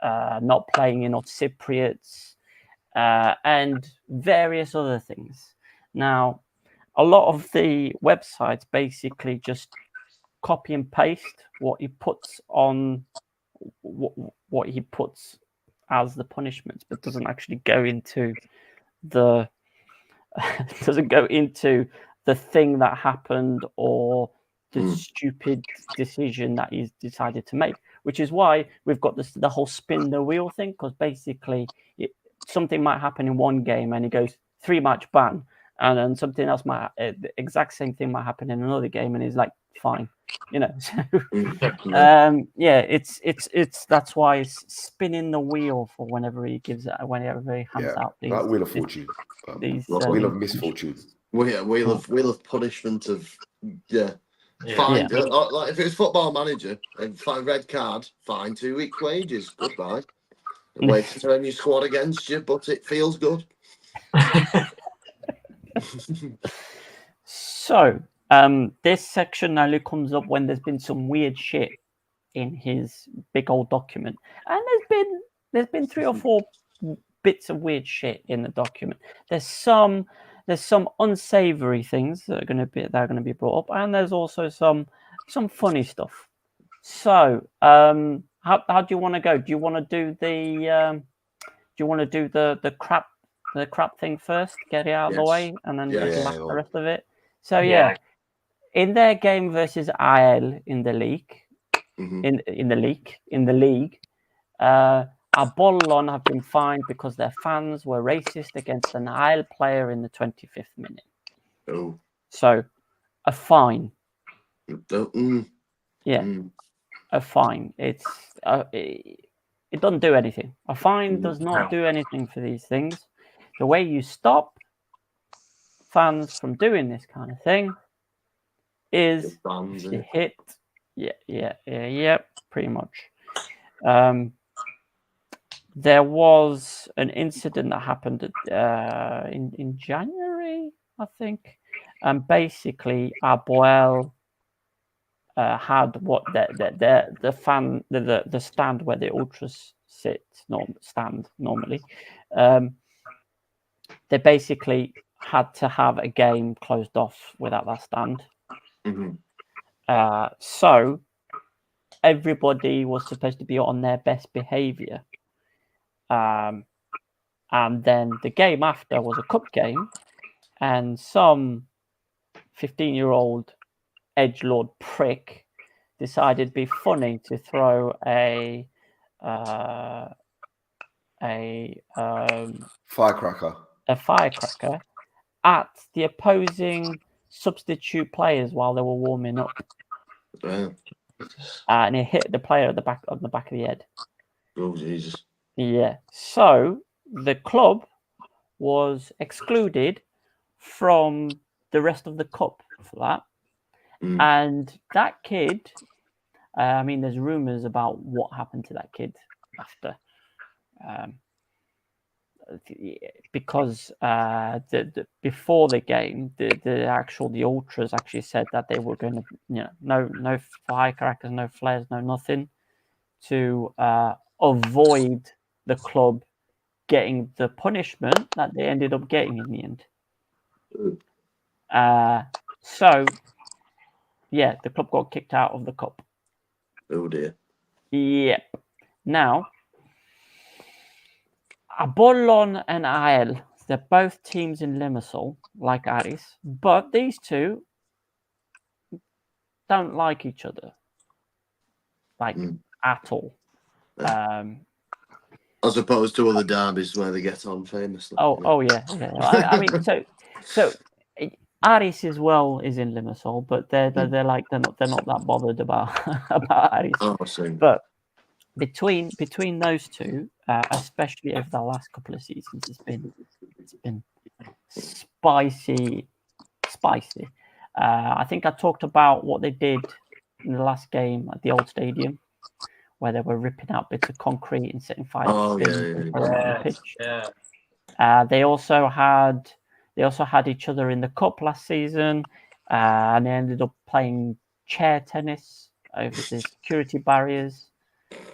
Speaker 2: not playing enough Cypriots, and various other things. Now, a lot of the websites basically just copy and paste what he puts on, what he puts as the punishments, but doesn't actually go into the thing that happened or the stupid decision that he's decided to make, which is why we've got the whole spin the wheel thing, because basically something might happen in one game and he goes 3-match ban, and then something else might the exact same thing might happen in another game and he's like fine, so it's that's why it's spinning the wheel for whenever he hands out these,
Speaker 1: like Wheel of Fortune, Wheel of Misfortune.
Speaker 3: Wheel of punishment of fine. Like if it was Football Manager and find red card, fine 2 weeks wages, goodbye. A way to turn your squad against you, but it feels good.
Speaker 2: So this section only comes up when there's been some weird shit in his big old document, and there's been 3 or 4 bits of weird shit in the document. There's some unsavory things that are going to be brought up, and there's also some funny stuff. So how do you want to go? Do you want to do the crap thing first, get it out of the way, and then laugh the rest of it? So in their game versus IL in the league, in the league, Apollon have been fined because their fans were racist against an IL player in the 25th minute.
Speaker 3: Oh.
Speaker 2: So a fine. A fine. It doesn't do anything. A fine does not do anything for these things. The way you stop fans from doing this kind of thing is you hit. Pretty much. There was an incident that happened in January, I think, and basically Apollon had what the stand where the ultras stand normally. They basically had to have a game closed off without that stand. So everybody was supposed to be on their best behavior. And then the game after was a cup game, and some 15-year-old edgelord prick decided it'd be funny to throw a
Speaker 1: firecracker at the opposing substitute players while they were warming up. And it hit the player on the back of the head.
Speaker 3: Oh Jesus!
Speaker 2: Yeah. So the club was excluded from the rest of the cup for that. And that kid, there's rumors about what happened to that kid after. because before the game, the ultras actually said that they were going to, no firecrackers, no flares, no nothing, to avoid the club getting the punishment that they ended up getting in the end. So, yeah, the club got kicked out of the cup.
Speaker 3: Oh dear.
Speaker 2: Yep. Now, Apollon and AEL, they're both teams in Limassol, like Aris, but these two don't like each other, like at all.
Speaker 3: As opposed to other derbies where they get on famously.
Speaker 2: Oh yeah. I mean, so Aris as well is in Limassol, but they're not that bothered about Aris.
Speaker 3: Oh, I see.
Speaker 2: But between those two, especially over the last couple of seasons, it's been spicy. I think I talked about what they did in the last game at the old stadium, where they were ripping out bits of concrete and setting fire to things on the pitch.
Speaker 4: Yeah.
Speaker 2: They also had each other in the cup last season, and they ended up playing chair tennis over the security barriers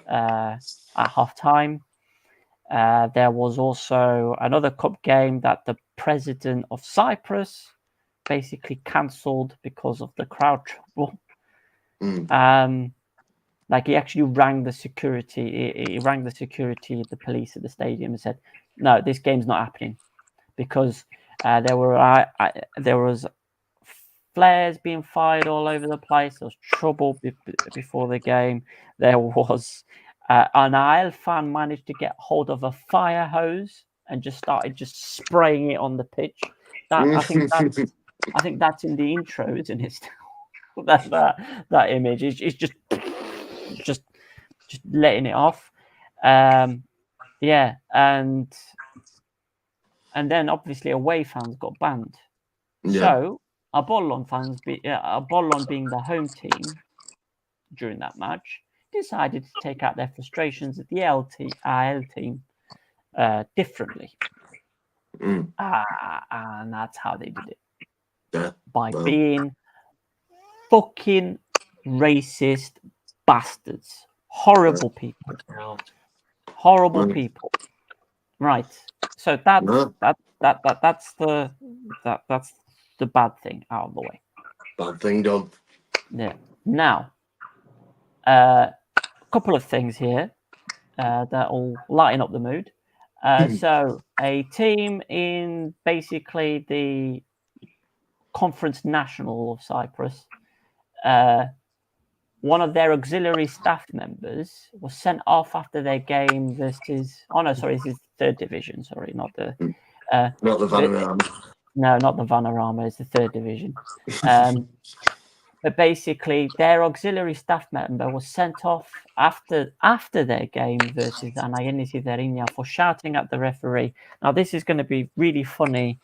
Speaker 2: at half time. There was also another cup game that the president of Cyprus basically cancelled because of the crowd trouble. Like he actually rang the security. He rang the security, the police at the stadium, and said, "No, this game's not happening," because there was flares being fired all over the place. There was trouble before the game. There was an AEL fan managed to get hold of a fire hose and just started spraying it on the pitch. I think that's in the intro, isn't it? that image is just letting it off. Yeah, and then obviously away fans got banned.
Speaker 3: Yeah.
Speaker 2: So Apollon Apollon being the home team during that match, decided to take out their frustrations at the AEL team differently. And that's how they did it. By being fucking racist bastards. Horrible people. Horrible people. Right. So that's the bad thing out of the way.
Speaker 3: Bad thing done.
Speaker 2: Yeah. Now, a couple of things here that will lighten up the mood. So a team in basically the Conference National of Cyprus, one of their auxiliary staff members was sent off after their game versus... Oh, no, sorry, this is third division. Sorry, not the...
Speaker 3: not the Vanarama.
Speaker 2: No, not the Vanarama. It's the third division. But basically, their auxiliary staff member was sent off after their game versus Anayenisi Verinia for shouting at the referee. Now, this is going to be really funny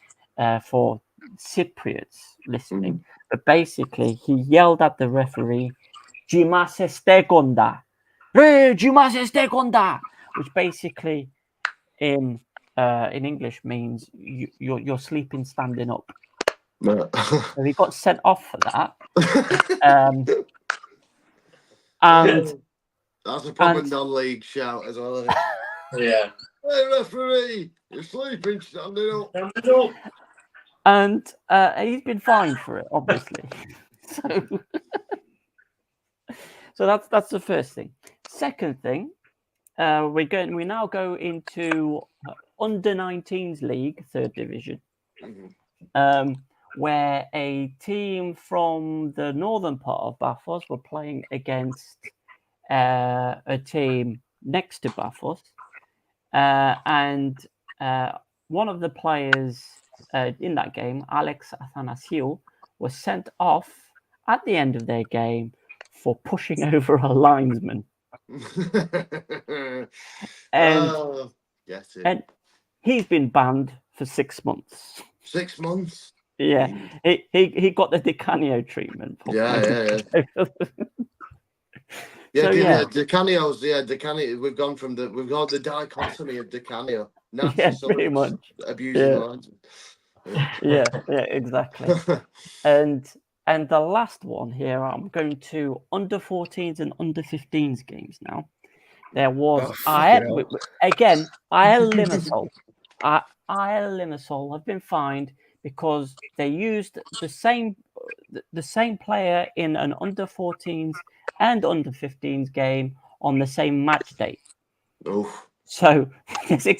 Speaker 2: for Cypriots listening. But basically, he yelled at the referee, "Gimase stekonda, gimase stekonda," which basically in English means you're sleeping standing up. So he got sent off for that. And
Speaker 3: that's a proper non-league shout as well, isn't it?
Speaker 4: Yeah.
Speaker 3: Hey referee, you're sleeping standing up.
Speaker 2: And he's been fined for it, obviously. So that's the first thing. Second thing, we now go into under 19s league, third division, where a team from the northern part of Paphos were playing against a team next to Paphos, and one of the players in that game, Alex Athanasiou, was sent off at the end of their game for pushing over a linesman. And he's been banned for 6 months.
Speaker 3: 6 months?
Speaker 2: Yeah, he got the Decanio treatment.
Speaker 3: Yeah.
Speaker 2: So,
Speaker 3: Decanio's, Decanio. We've got the dichotomy of Decanio. nasty
Speaker 2: Yeah,
Speaker 3: sort
Speaker 2: pretty
Speaker 3: of
Speaker 2: much.
Speaker 3: abusing
Speaker 2: Yeah.
Speaker 3: lines.
Speaker 2: Yeah, exactly. And the last one here, I'm going to under 14s and under 15s games now. There was again Limassol. Limassol have been fined because they used the same player in an under 14s and under 15s game on the same match day.
Speaker 3: Oof.
Speaker 2: So there's a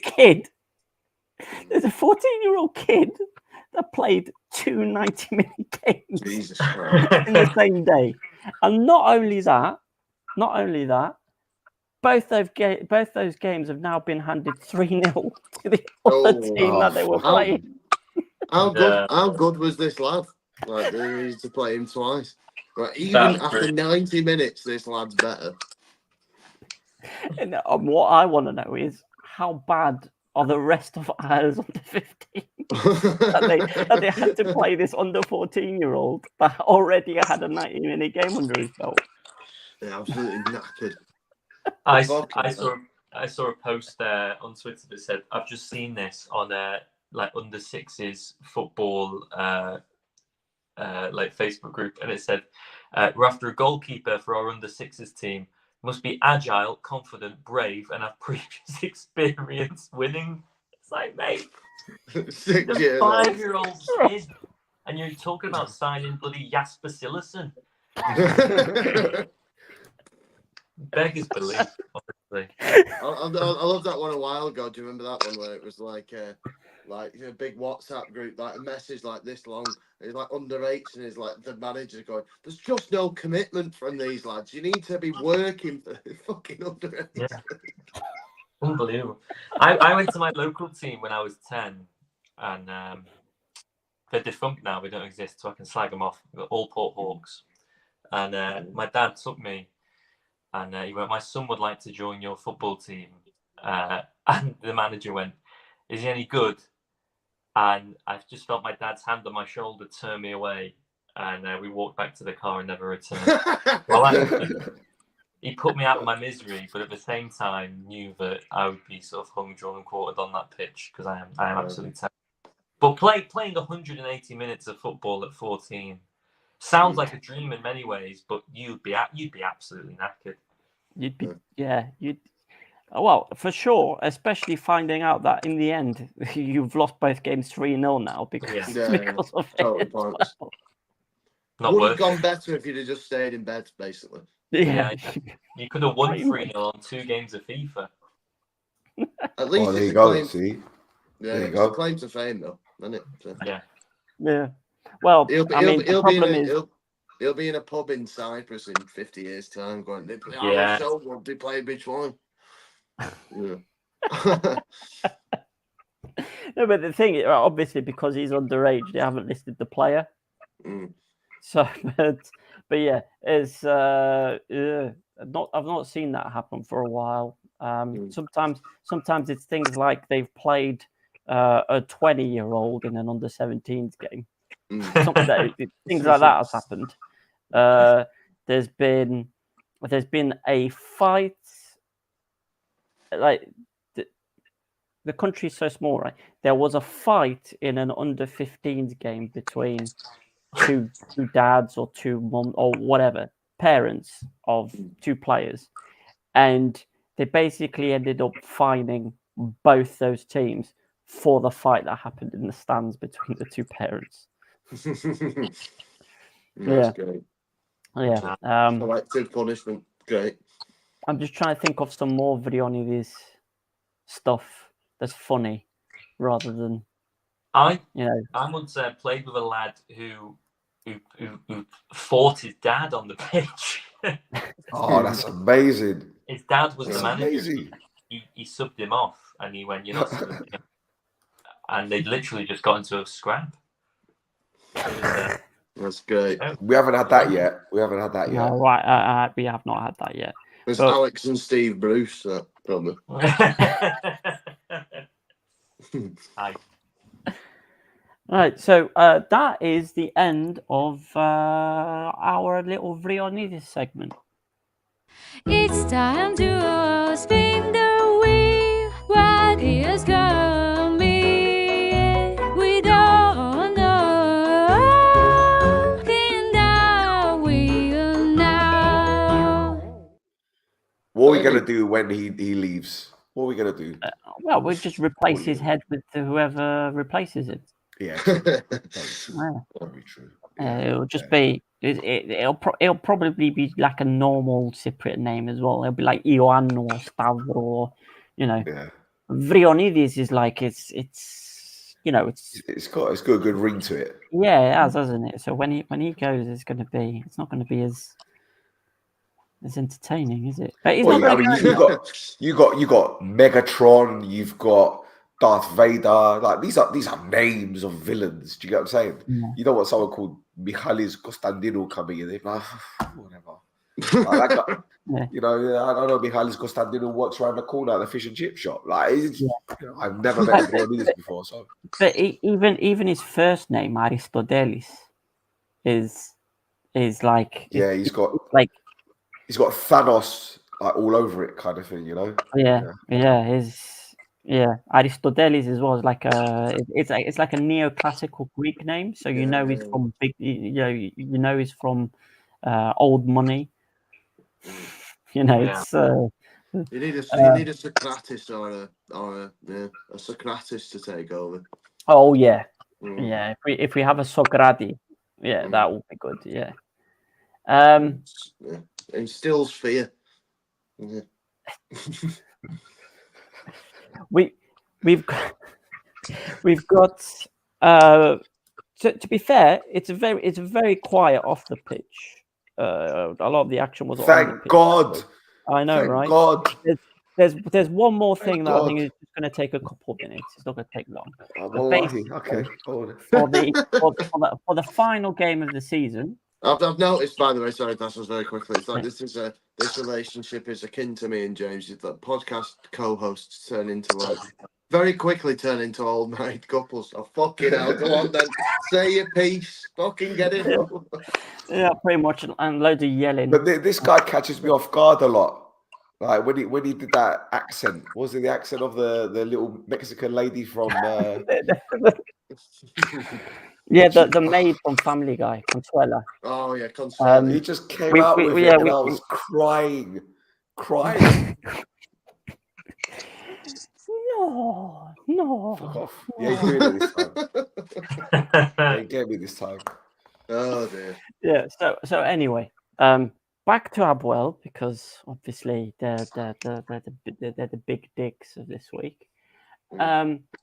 Speaker 2: 14-year-old kid that played 2 90-minute games
Speaker 3: Jesus Christ.
Speaker 2: in the same day. And not only that, both those games have now been handed 3-0 to the other team that they were playing.
Speaker 3: How good was this lad? Like, they needed to play him twice. Right, even after 90 minutes, this lad's better.
Speaker 2: And what I want to know is how bad are the rest of Ireland's under 15 that they had to play this under 14-year-old that already had a 90-minute game under his belt.
Speaker 3: They're absolutely knackered.
Speaker 4: I saw a post on Twitter that said, "I've just seen this on like under sixes football like Facebook group," and it said, "We're after a goalkeeper for our under sixes team. Must be agile, confident, brave, and have previous experience winning." It's like, mate, the 5-year-old kid, and you're talking about signing bloody Jasper Sillessen. Beggars belief, honestly.
Speaker 3: I love that one a while ago. Do you remember that one where it was like a big WhatsApp group, like a message like this long? It's like under 8s, and it's like the manager going, "There's just no commitment from these lads. You need to be working for fucking under 8s."
Speaker 4: Yeah. Unbelievable. I went to my local team when I was 10, and they're defunct now. They don't exist, so I can slag them off. All Port Hawks. And my dad took me, and he went, "My son would like to join your football team." And the manager went, "Is he any good?" And I just felt my dad's hand on my shoulder turn me away, and we walked back to the car and never returned. Well, he put me out of my misery, but at the same time knew that I would be sort of hung, drawn, and quartered on that pitch, because I am absolutely terrible. But playing 180 minutes of football at 14 sounds like a dream in many ways, but you'd be absolutely knackered.
Speaker 2: Well, for sure, especially finding out that in the end you've lost both games 3-0 now because of it.
Speaker 3: Would have gone better if you'd have just stayed in bed, basically.
Speaker 2: Yeah.
Speaker 4: You could have won 3-0 on 2 games of FIFA.
Speaker 3: At least
Speaker 1: there you go. See,
Speaker 3: there you go. Claim to fame, though, isn't it? So.
Speaker 2: Yeah. Well, he'll
Speaker 3: be in a pub in Cyprus in 50 years' time, going, "They played me twice." Yeah.
Speaker 2: No, but the thing is, obviously, because he's underage, they haven't listed the player. So, but yeah, it's I've not seen that happen for a while. Sometimes it's things like they've played a 20-year-old in an under 17s game. Things like that has happened. There's been a fight. Like the country's so small, right? There was a fight in an under 15s game between two dads or two moms or whatever, parents of 2 players, and they basically ended up fining both those teams for the fight that happened in the stands between the 2 parents.
Speaker 3: That's great.
Speaker 2: Yeah.
Speaker 3: Collective punishment. Great.
Speaker 2: I'm just trying to think of some more Vrionides stuff that's funny, rather than
Speaker 4: I once played with a lad who fought his dad on the pitch.
Speaker 1: Oh, that's amazing.
Speaker 4: His dad was the manager. He subbed him off, and he went, "You're not subbing him." And they literally just got into a scrap.
Speaker 3: That's great.
Speaker 1: We haven't had that yet.
Speaker 2: No, right. We have not had that yet.
Speaker 3: There's Alex and Steve Bruce, probably.
Speaker 4: Hi.
Speaker 2: Right, so that is the end of our little Vrionides segment.
Speaker 5: It's time to spin the wheel. What is going
Speaker 1: gonna do when he leaves? What are we gonna do?
Speaker 2: Well, we'll just replace his head with whoever replaces him.
Speaker 1: Yeah, true. Very true.
Speaker 2: Yeah.
Speaker 1: Very true.
Speaker 2: It'll just be. It'll probably be like a normal Cypriot name as well. It'll be like Ioann or Stavro, or,
Speaker 1: Yeah.
Speaker 2: Vrionidis is like it's
Speaker 1: It's got a good ring to it.
Speaker 2: Yeah, it has, hasn't it? So when he goes, it's not going to be as entertaining, is it? But he's
Speaker 1: Well,
Speaker 2: not
Speaker 1: yeah, I
Speaker 2: going
Speaker 1: mean, you got Megatron, you've got Darth Vader. Like these are names of villains. Do you get what I'm saying?
Speaker 2: Yeah.
Speaker 1: You don't want someone called Michalis Konstantinou coming in. They're like, whatever. Like, that guy,
Speaker 2: Yeah.
Speaker 1: You know, I don't know. Michalis Konstantinou works around the corner at the fish and chip shop. Like, I've never met anyone this before. So,
Speaker 2: But even his first name, Aristotelis, is like
Speaker 1: he's got
Speaker 2: like
Speaker 1: Thanos like all over it, kind of thing. You know?
Speaker 2: Aristotelis as well is like it's like a neoclassical Greek name, so he's from big, he's from old money. It's
Speaker 3: you need a Socrates or a Socrates to take over.
Speaker 2: Oh yeah, yeah. If we have a Socrates, that would be good. Yeah.
Speaker 3: Instills fear. Yeah.
Speaker 2: We've got to be fair, it's very quiet off the pitch. A lot of the action was on the
Speaker 1: Thank
Speaker 2: pitch.
Speaker 1: God.
Speaker 2: I know,
Speaker 1: Thank
Speaker 2: right?
Speaker 1: God.
Speaker 2: There's one more thing that I think
Speaker 1: God.
Speaker 2: is just going to take a couple of minutes. It's not going to take long.
Speaker 1: Okay. Hold on.
Speaker 2: For the final game of the season.
Speaker 3: I've noticed, by the way, sorry, Thassos, very quickly. It's like this relationship is akin to me and James. It's like podcast co-hosts very quickly turn into old married couples. Oh, fucking hell, go on then. Say your piece. Fucking get it.
Speaker 2: Yeah, pretty much, and loads of yelling.
Speaker 1: But this guy catches me off guard a lot. Like when he did that accent, was it the accent of the little Mexican lady from?
Speaker 2: Yeah, the maid from Family Guy, Consuela.
Speaker 3: Oh yeah, Consuela.
Speaker 1: He just came out with it, and I was crying.
Speaker 2: No.
Speaker 1: Fuck off. Yeah, he's doing it this time. He gave me this time.
Speaker 3: Oh dear.
Speaker 2: Yeah. So anyway, back to Abuel, because obviously they're the big dicks of this week.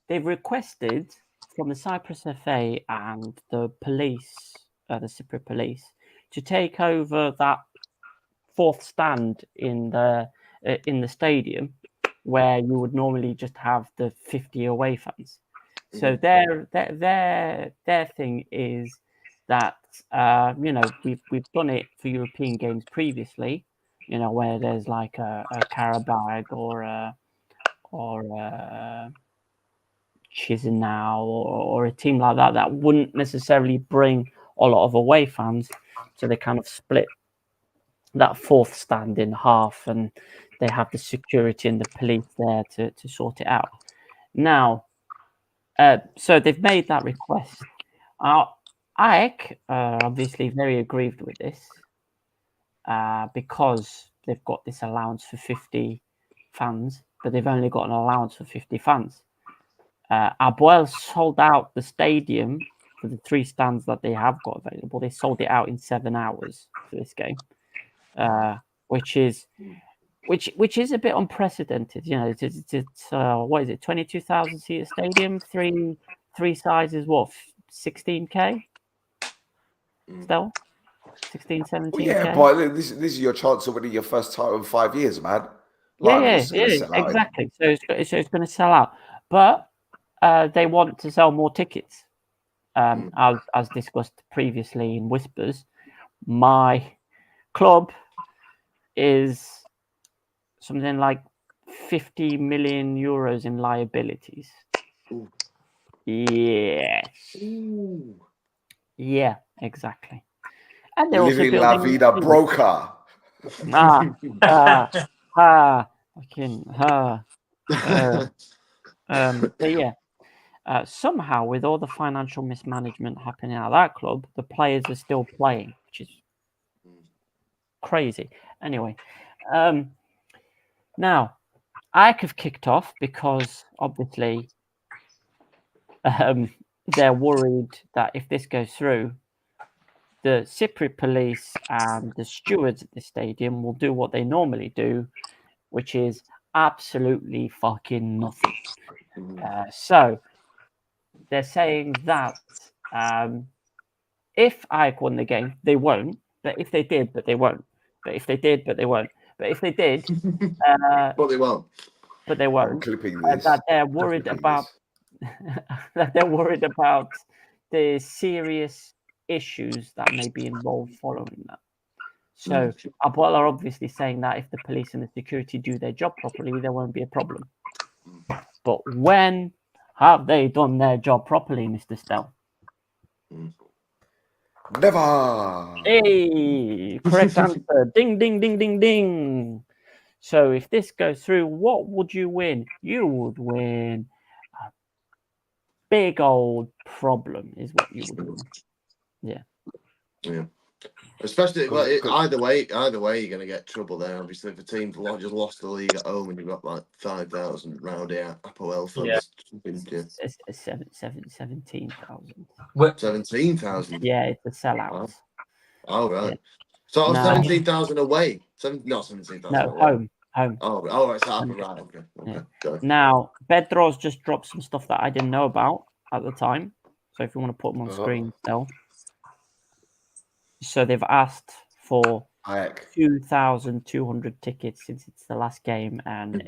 Speaker 2: They've requested from the Cyprus FA and the police, the Cypriot police, to take over that fourth stand in the stadium, where you would normally just have the 50 away fans. So their thing is that we've done it for European games previously, where there's like a Karabag or a Chisinau or a team like that wouldn't necessarily bring a lot of away fans, so they kind of split that fourth stand in half, and they have the security and the police there to sort it out. Now, so they've made that request. AEK are obviously very aggrieved with this because they've got this allowance for 50 fans, but they've only got an allowance for 50 fans. Abuel sold out the stadium for the 3 stands that they have got available. They sold it out in 7 hours for this game, which is a bit unprecedented. It's what is it? 22,000 seat stadium, three sizes. What, 16k? Still, 16, 17k.
Speaker 1: Well, yeah, but this is your chance of winning your first title in 5 years, man.
Speaker 2: Exactly. So it's going to sell out, but they want to sell more tickets. As discussed previously in Whispers, my club is something like 50 million euros in liabilities.
Speaker 3: Ooh.
Speaker 2: Yes.
Speaker 3: Ooh.
Speaker 2: Yeah, exactly. And they're
Speaker 1: Living
Speaker 2: also
Speaker 1: La Vida Broca.
Speaker 2: But yeah. Somehow, with all the financial mismanagement happening at that club, the players are still playing, which is crazy. Anyway, Now, Ike have kicked off because obviously they're worried that if this goes through, the Cypriot police and the stewards at the stadium will do what they normally do, which is absolutely fucking nothing. So they're saying that if Ike won the game, they won't. But if they did, but they won't. But if they did, but they won't. But if they did,
Speaker 3: But they won't.
Speaker 2: but they
Speaker 1: I'm
Speaker 2: won't.
Speaker 1: clipping this.
Speaker 2: That they're
Speaker 1: I'm
Speaker 2: worried
Speaker 1: clipping
Speaker 2: about.
Speaker 1: this.
Speaker 2: That they're worried about the serious issues that may be involved following that. So Apollon are obviously saying that if the police and the security do their job properly, there won't be a problem. But when have they done their job properly, Mr. Stel?
Speaker 1: Never.
Speaker 2: Hey, correct answer. Ding, ding, ding, ding, ding. So if this goes through, what would you win? You would win a big old problem is what you would win.
Speaker 3: Yeah. Especially either way, you're gonna get trouble there. Obviously, if a team just lost the league at home and you've got like 5,000 rowdy Apollon fans,
Speaker 2: It's 17,000.
Speaker 3: 17,000.
Speaker 2: Yeah, it's a sellout.
Speaker 3: Oh right.
Speaker 2: Yeah.
Speaker 3: So
Speaker 2: No.
Speaker 3: 17,000 away. Not 17,000.
Speaker 2: No,
Speaker 3: away.
Speaker 2: home.
Speaker 3: Oh, it's happened. Right. Okay.
Speaker 2: Yeah.
Speaker 3: Go.
Speaker 2: Now, Bedros just dropped some stuff that I didn't know about at the time. So if you want to put them on screen, Stel. So they've asked for
Speaker 1: Ike.
Speaker 2: 2,200 tickets since it's the last game, and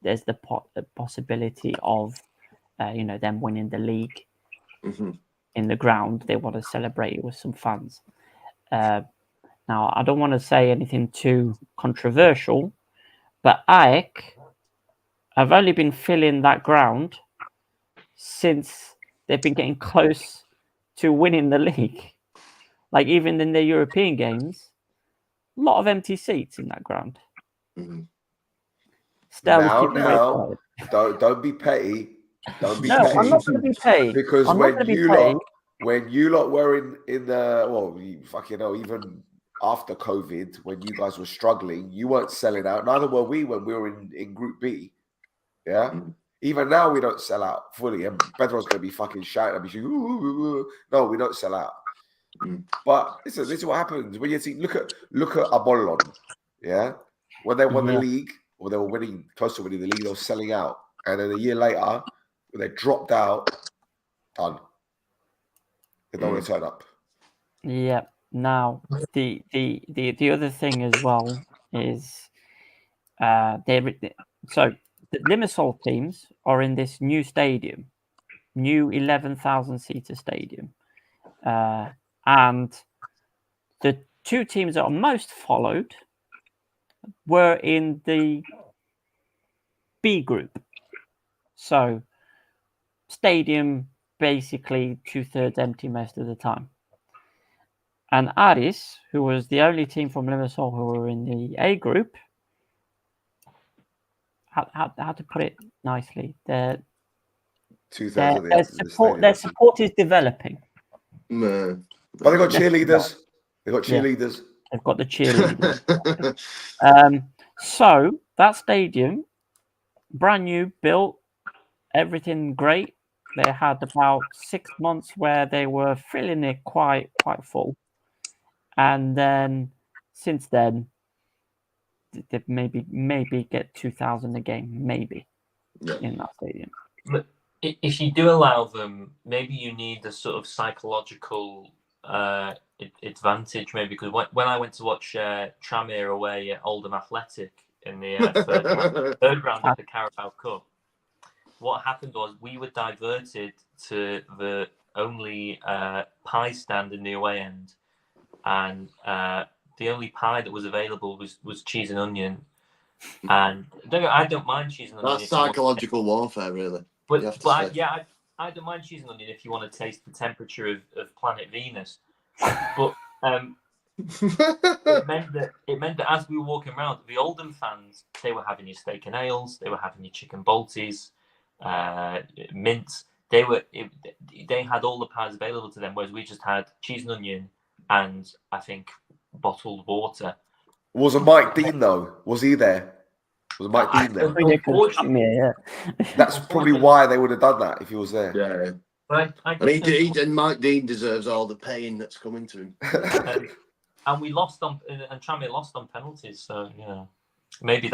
Speaker 2: there's the possibility of them winning the league in the ground. They want to celebrate it with some fans. Now, I don't want to say anything too controversial, but Ike have only been filling that ground since they've been getting close to winning the league. Like even in the European games, a lot of empty seats in that ground.
Speaker 1: Now, don't be petty. Don't be petty.
Speaker 2: I'm not going to be petty.
Speaker 1: Because
Speaker 2: I'm
Speaker 1: when you lot were in the fucking hell, even after COVID, when you guys were struggling, you weren't selling out. Neither were we when we were in Group B. Yeah. Even now we don't sell out fully, and Pedro's gonna be fucking shouting at me. No, we don't sell out. But listen, this is what happens when you see. Look at Apollon. Yeah, when they won the league, or they were winning, close to winning the league, they were selling out, and then a year later, when they dropped out, done. They don't want to turn up.
Speaker 2: Yeah. Now the other thing as well is so the Limassol teams are in this new stadium, new 11,000 seater stadium, and the two teams that are most followed were in the B group. So stadium basically 2/3 empty most of the time. And Aris, who was the only team from Limassol who were in the A group, how to put it nicely, their support is developing.
Speaker 3: No.
Speaker 1: But they got cheerleaders. They've got the
Speaker 2: cheerleaders. So that stadium, brand new, built, everything great. They had about 6 months where they were filling it quite full, and then since then they maybe get 2,000 a game, maybe in that stadium.
Speaker 4: But if you do allow them, maybe you need a sort of psychological advantage, maybe, because when I went to watch Tranmere away at Oldham Athletic in the third round of the Carabao Cup, what happened was we were diverted to the only pie stand in the away end, and the only pie that was available was cheese and onion. And I don't mind cheese and onion.
Speaker 3: That's psychological warfare, really.
Speaker 4: But I don't mind cheese and onion if you want to taste the temperature of planet Venus. But it meant that as we were walking around, the Oldham fans, they were having your steak and ales, they were having your chicken balties, mince. They had all the pies available to them, whereas we just had cheese and onion and I think bottled water.
Speaker 1: Was a Mike Dean though? Was he there? Was Mike Dean there?
Speaker 2: Yeah.
Speaker 1: That's probably why they would have done that if he was there.
Speaker 3: Yeah.
Speaker 4: Right.
Speaker 3: And Mike Dean deserves all the pain that's coming to him.
Speaker 4: And we lost on, and Tranmere lost on penalties. So maybe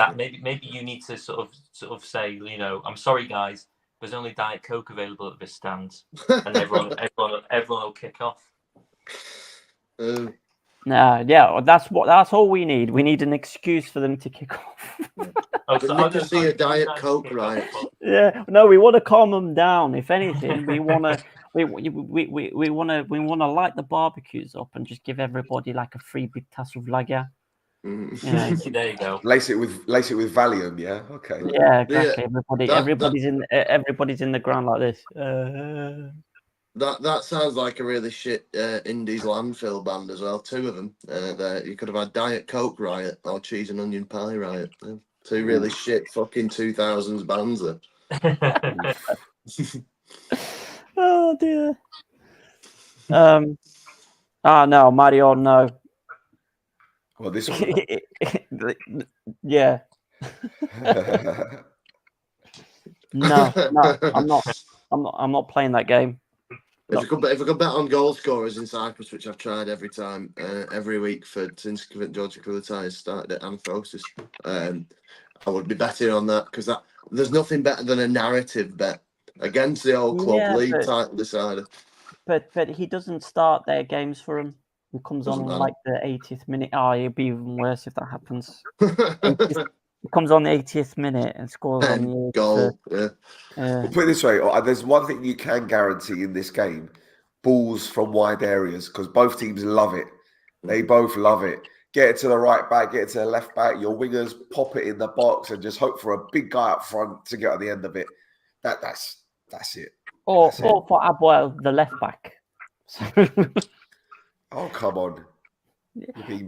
Speaker 4: you need to sort of say, I'm sorry guys, there's only Diet Coke available at this stand, and everyone will kick off.
Speaker 2: That's all we need. We need an excuse for them to kick off.
Speaker 3: Need to see a Diet Coke, right?
Speaker 2: Yeah, no, we want to calm them down. If anything, we want to we want to light the barbecues up and just give everybody like a free big tass of lager.
Speaker 4: There you go.
Speaker 1: Lace it with Valium, yeah. Okay.
Speaker 2: Yeah, exactly. Everybody's in the ground like this.
Speaker 3: That sounds like a really shit Indies landfill band as well. Two of them. You could have had Diet Coke Riot or Cheese and Onion Pie Riot. Two really shit fucking 2000s bands there.
Speaker 2: Oh dear. No, Mario, no.
Speaker 1: Well, this one.
Speaker 2: Yeah. No, I'm not playing that game.
Speaker 3: If I could bet on goal scorers in Cyprus, which I've tried every time, every week since Georgia Cultras started at Anorthosis, I would be betting on that because there's nothing better than a narrative bet against the old club league title decider. But
Speaker 2: he doesn't start their games for him. He comes on like the 80th minute. Oh, it'd be even worse if that happens. He comes on the 80th minute and scores on the
Speaker 3: goal.
Speaker 1: We'll put it this way: there's one thing you can guarantee in this game: balls from wide areas, because both teams love it. They both love it. Get it to the right back, get it to the left back. Your wingers pop it in the box and just hope for a big guy up front to get on the end of it. That's it.
Speaker 2: Or for Apollon, the left back.
Speaker 1: Oh, come on.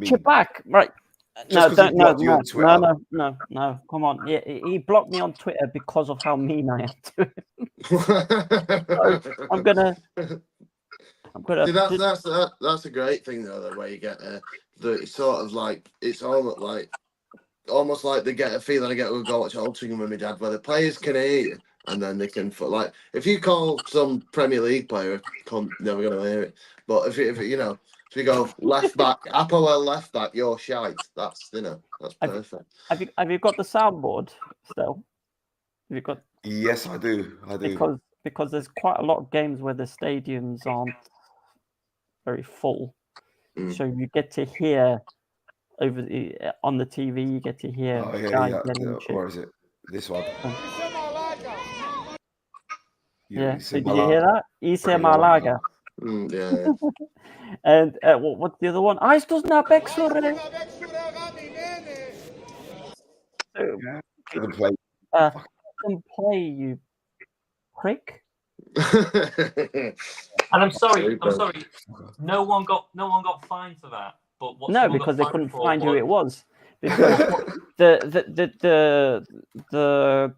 Speaker 2: Chip back, right? No, come on. He blocked me on Twitter because of how mean I am to him. So I'm gonna.
Speaker 3: See, that's a great thing though. The way you get it's sort of like it's almost like they get a feeling. I get with go watch Altrincham with my dad, where the players can hear you and then they can like if you call some Premier League player, never gonna hear it. But if you go left back, Apollon left back, you're shite. That's perfect.
Speaker 2: Have you got the soundboard still? Have you got?
Speaker 1: Yes, I do.
Speaker 2: Because there's quite a lot of games where the stadiums aren't very full, so you get to hear on the TV. You get to hear guys getting shit.
Speaker 1: Or is it this one?
Speaker 2: Yeah. So did you hear that? Ise Malaga.
Speaker 3: Yeah.
Speaker 2: And what's the other one? Ice does not Bexure.
Speaker 1: Couldn't play.
Speaker 2: Couldn't play, you prick.
Speaker 4: And I'm sorry. No one got fined for that. But
Speaker 2: because they couldn't find who it was. Because the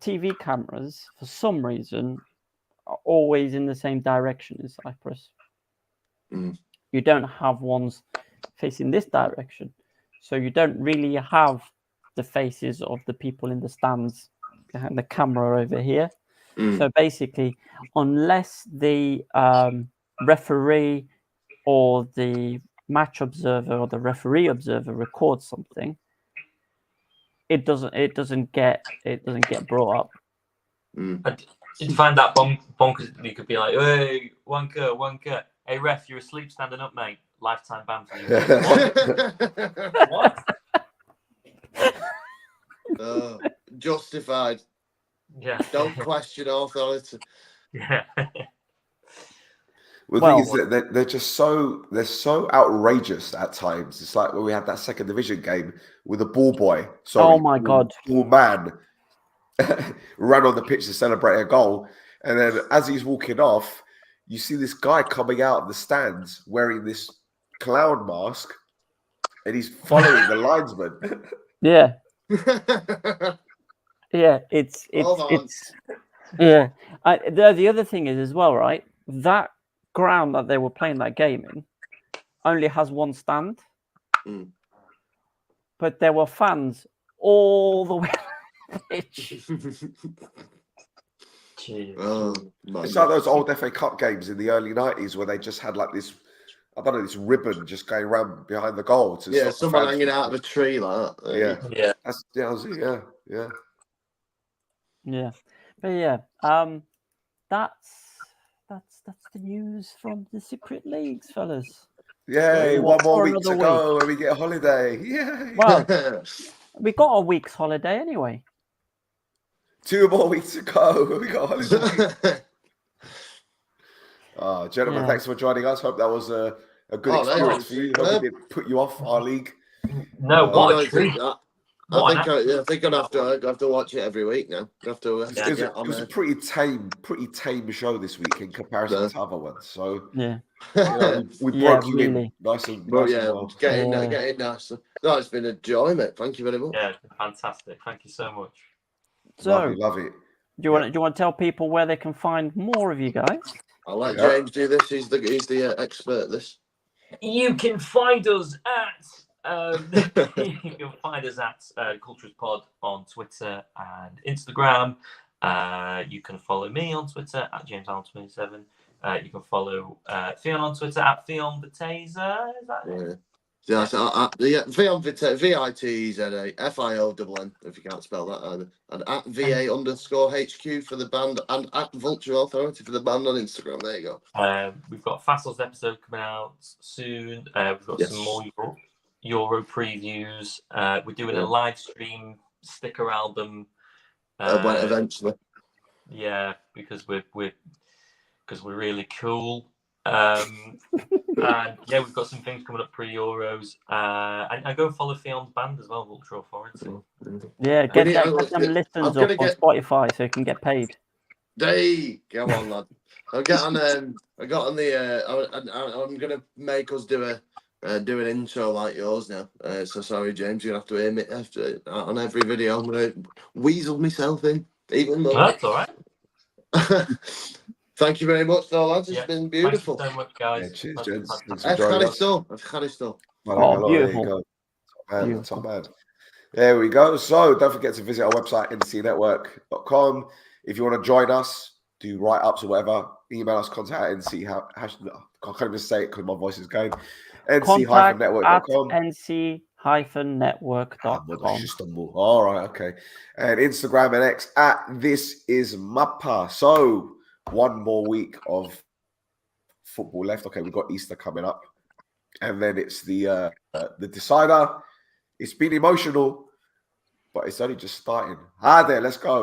Speaker 2: TV cameras, for some reason, are always in the same direction as Cyprus. You don't have ones facing this direction, so you don't really have the faces of the people in the stands behind the camera over here. So basically, unless the referee or the match observer or the referee observer records something, it doesn't get brought up.
Speaker 4: Did you find that bonkers? You could be like, "Hey, wanker. Hey, ref, you're asleep standing up, mate. Lifetime ban for you."
Speaker 3: What? Justified.
Speaker 4: Yeah.
Speaker 3: Don't question authority.
Speaker 4: Yeah.
Speaker 1: The thing is that they're just so outrageous at times. It's like when we had that second division game with the ball boy.
Speaker 2: Oh my God.
Speaker 1: Poor man ran on the pitch to celebrate a goal. And then as he's walking off, you see this guy coming out of the stands wearing this clown mask and he's following the linesman.
Speaker 2: Yeah. Yeah, it's yeah. The other thing is as well, right? That ground that they were playing that game in only has one stand, but there were fans all the way
Speaker 4: Cheers.
Speaker 3: Oh, man.
Speaker 1: It's like those old FA Cup games in the early 90s where they just had like this, I don't know, this ribbon just going around behind the goal. To
Speaker 3: Yeah,
Speaker 1: stop the
Speaker 3: someone
Speaker 1: fans
Speaker 3: hanging
Speaker 1: from-
Speaker 3: out of a tree like that.
Speaker 1: Yeah.
Speaker 4: Yeah.
Speaker 1: That's, yeah, I was- yeah.
Speaker 2: Yeah, but yeah, that's the news from the Cypriot leagues, fellas.
Speaker 1: Yay,
Speaker 2: What
Speaker 1: one more
Speaker 2: for
Speaker 1: week
Speaker 2: another
Speaker 1: to go and we get a holiday. Yay.
Speaker 2: Well, we got a week's holiday anyway.
Speaker 1: 2 more weeks to go. We got a holiday. Gentlemen,
Speaker 2: Yeah.
Speaker 1: thanks for joining us. Hope that was a good
Speaker 3: Oh, that
Speaker 1: experience
Speaker 3: was
Speaker 1: for you.
Speaker 3: superb.
Speaker 1: Hope we didn't put you off our league.
Speaker 4: No,
Speaker 1: Oh,
Speaker 4: what
Speaker 3: I
Speaker 4: a treat.
Speaker 3: think I'd have to watch it every week now. I have to
Speaker 1: It was a pretty tame show this week in comparison
Speaker 3: Yeah.
Speaker 1: to other ones. So
Speaker 2: Yeah,
Speaker 1: we
Speaker 2: Yeah,
Speaker 1: broke you in
Speaker 2: really.
Speaker 1: nice and
Speaker 3: But
Speaker 1: nice
Speaker 3: yeah,
Speaker 1: and well.
Speaker 3: getting
Speaker 2: Yeah.
Speaker 3: nice. No, it's been a joy, mate. Thank you very much.
Speaker 4: Yeah, fantastic. Thank you so much.
Speaker 2: so
Speaker 1: Love it.
Speaker 2: do you want to tell people where they can find more of you guys?
Speaker 3: I'll let
Speaker 1: Yeah.
Speaker 3: James do this. He's the expert at this.
Speaker 4: You can find us at you can find us at Cultras Pod on Twitter and Instagram. You can follow me on Twitter at JamesAllen27. You can follow Theon on Twitter at Theon the Taser. Is that it?
Speaker 3: Yeah. VITEZA FIONN if you can't spell that either. And at VA_HQ for the band and at Vulture Authority for the band on Instagram. There you go.
Speaker 4: We've got Thassos episode coming out soon. We've got some more Euro previews. We're doing a live stream sticker album.
Speaker 3: Eventually.
Speaker 4: Yeah, because we're really cool. And yeah, we've got some things coming up pre-Euros. And go and follow Theon's band as well, Vulture Authority.
Speaker 2: Yeah, get some listens up on Spotify so you can get paid.
Speaker 3: Hey, come on, lad. I'm gonna make us do an intro like yours now. So sorry, James, you're gonna have to hear me on every video. I'm gonna weasel myself in even more.
Speaker 4: That's all right.
Speaker 3: Thank you very much, though, lads. It's been beautiful.
Speaker 4: Thank you so much, guys.
Speaker 1: Yeah, cheers,
Speaker 4: That's
Speaker 1: gents.
Speaker 4: fantastic.
Speaker 1: Thanks for joining us.
Speaker 3: Ευχαριστώ.
Speaker 2: Oh,
Speaker 1: There you
Speaker 2: beautiful.
Speaker 1: go. Top man,
Speaker 2: Beautiful.
Speaker 1: top man. There we go. So don't forget to visit our website, ncnetwork.com. If you want to join us, do write-ups or whatever, email us, contact at NC. I can't even say it because my voice is going.
Speaker 2: Contact@nc-network.com.
Speaker 1: All right, okay. And Instagram and X at This Is Mappa. So one more week of football left. Okay, we've got Easter coming up. And then it's the decider. It's been emotional, but it's only just starting. Hi there, let's go.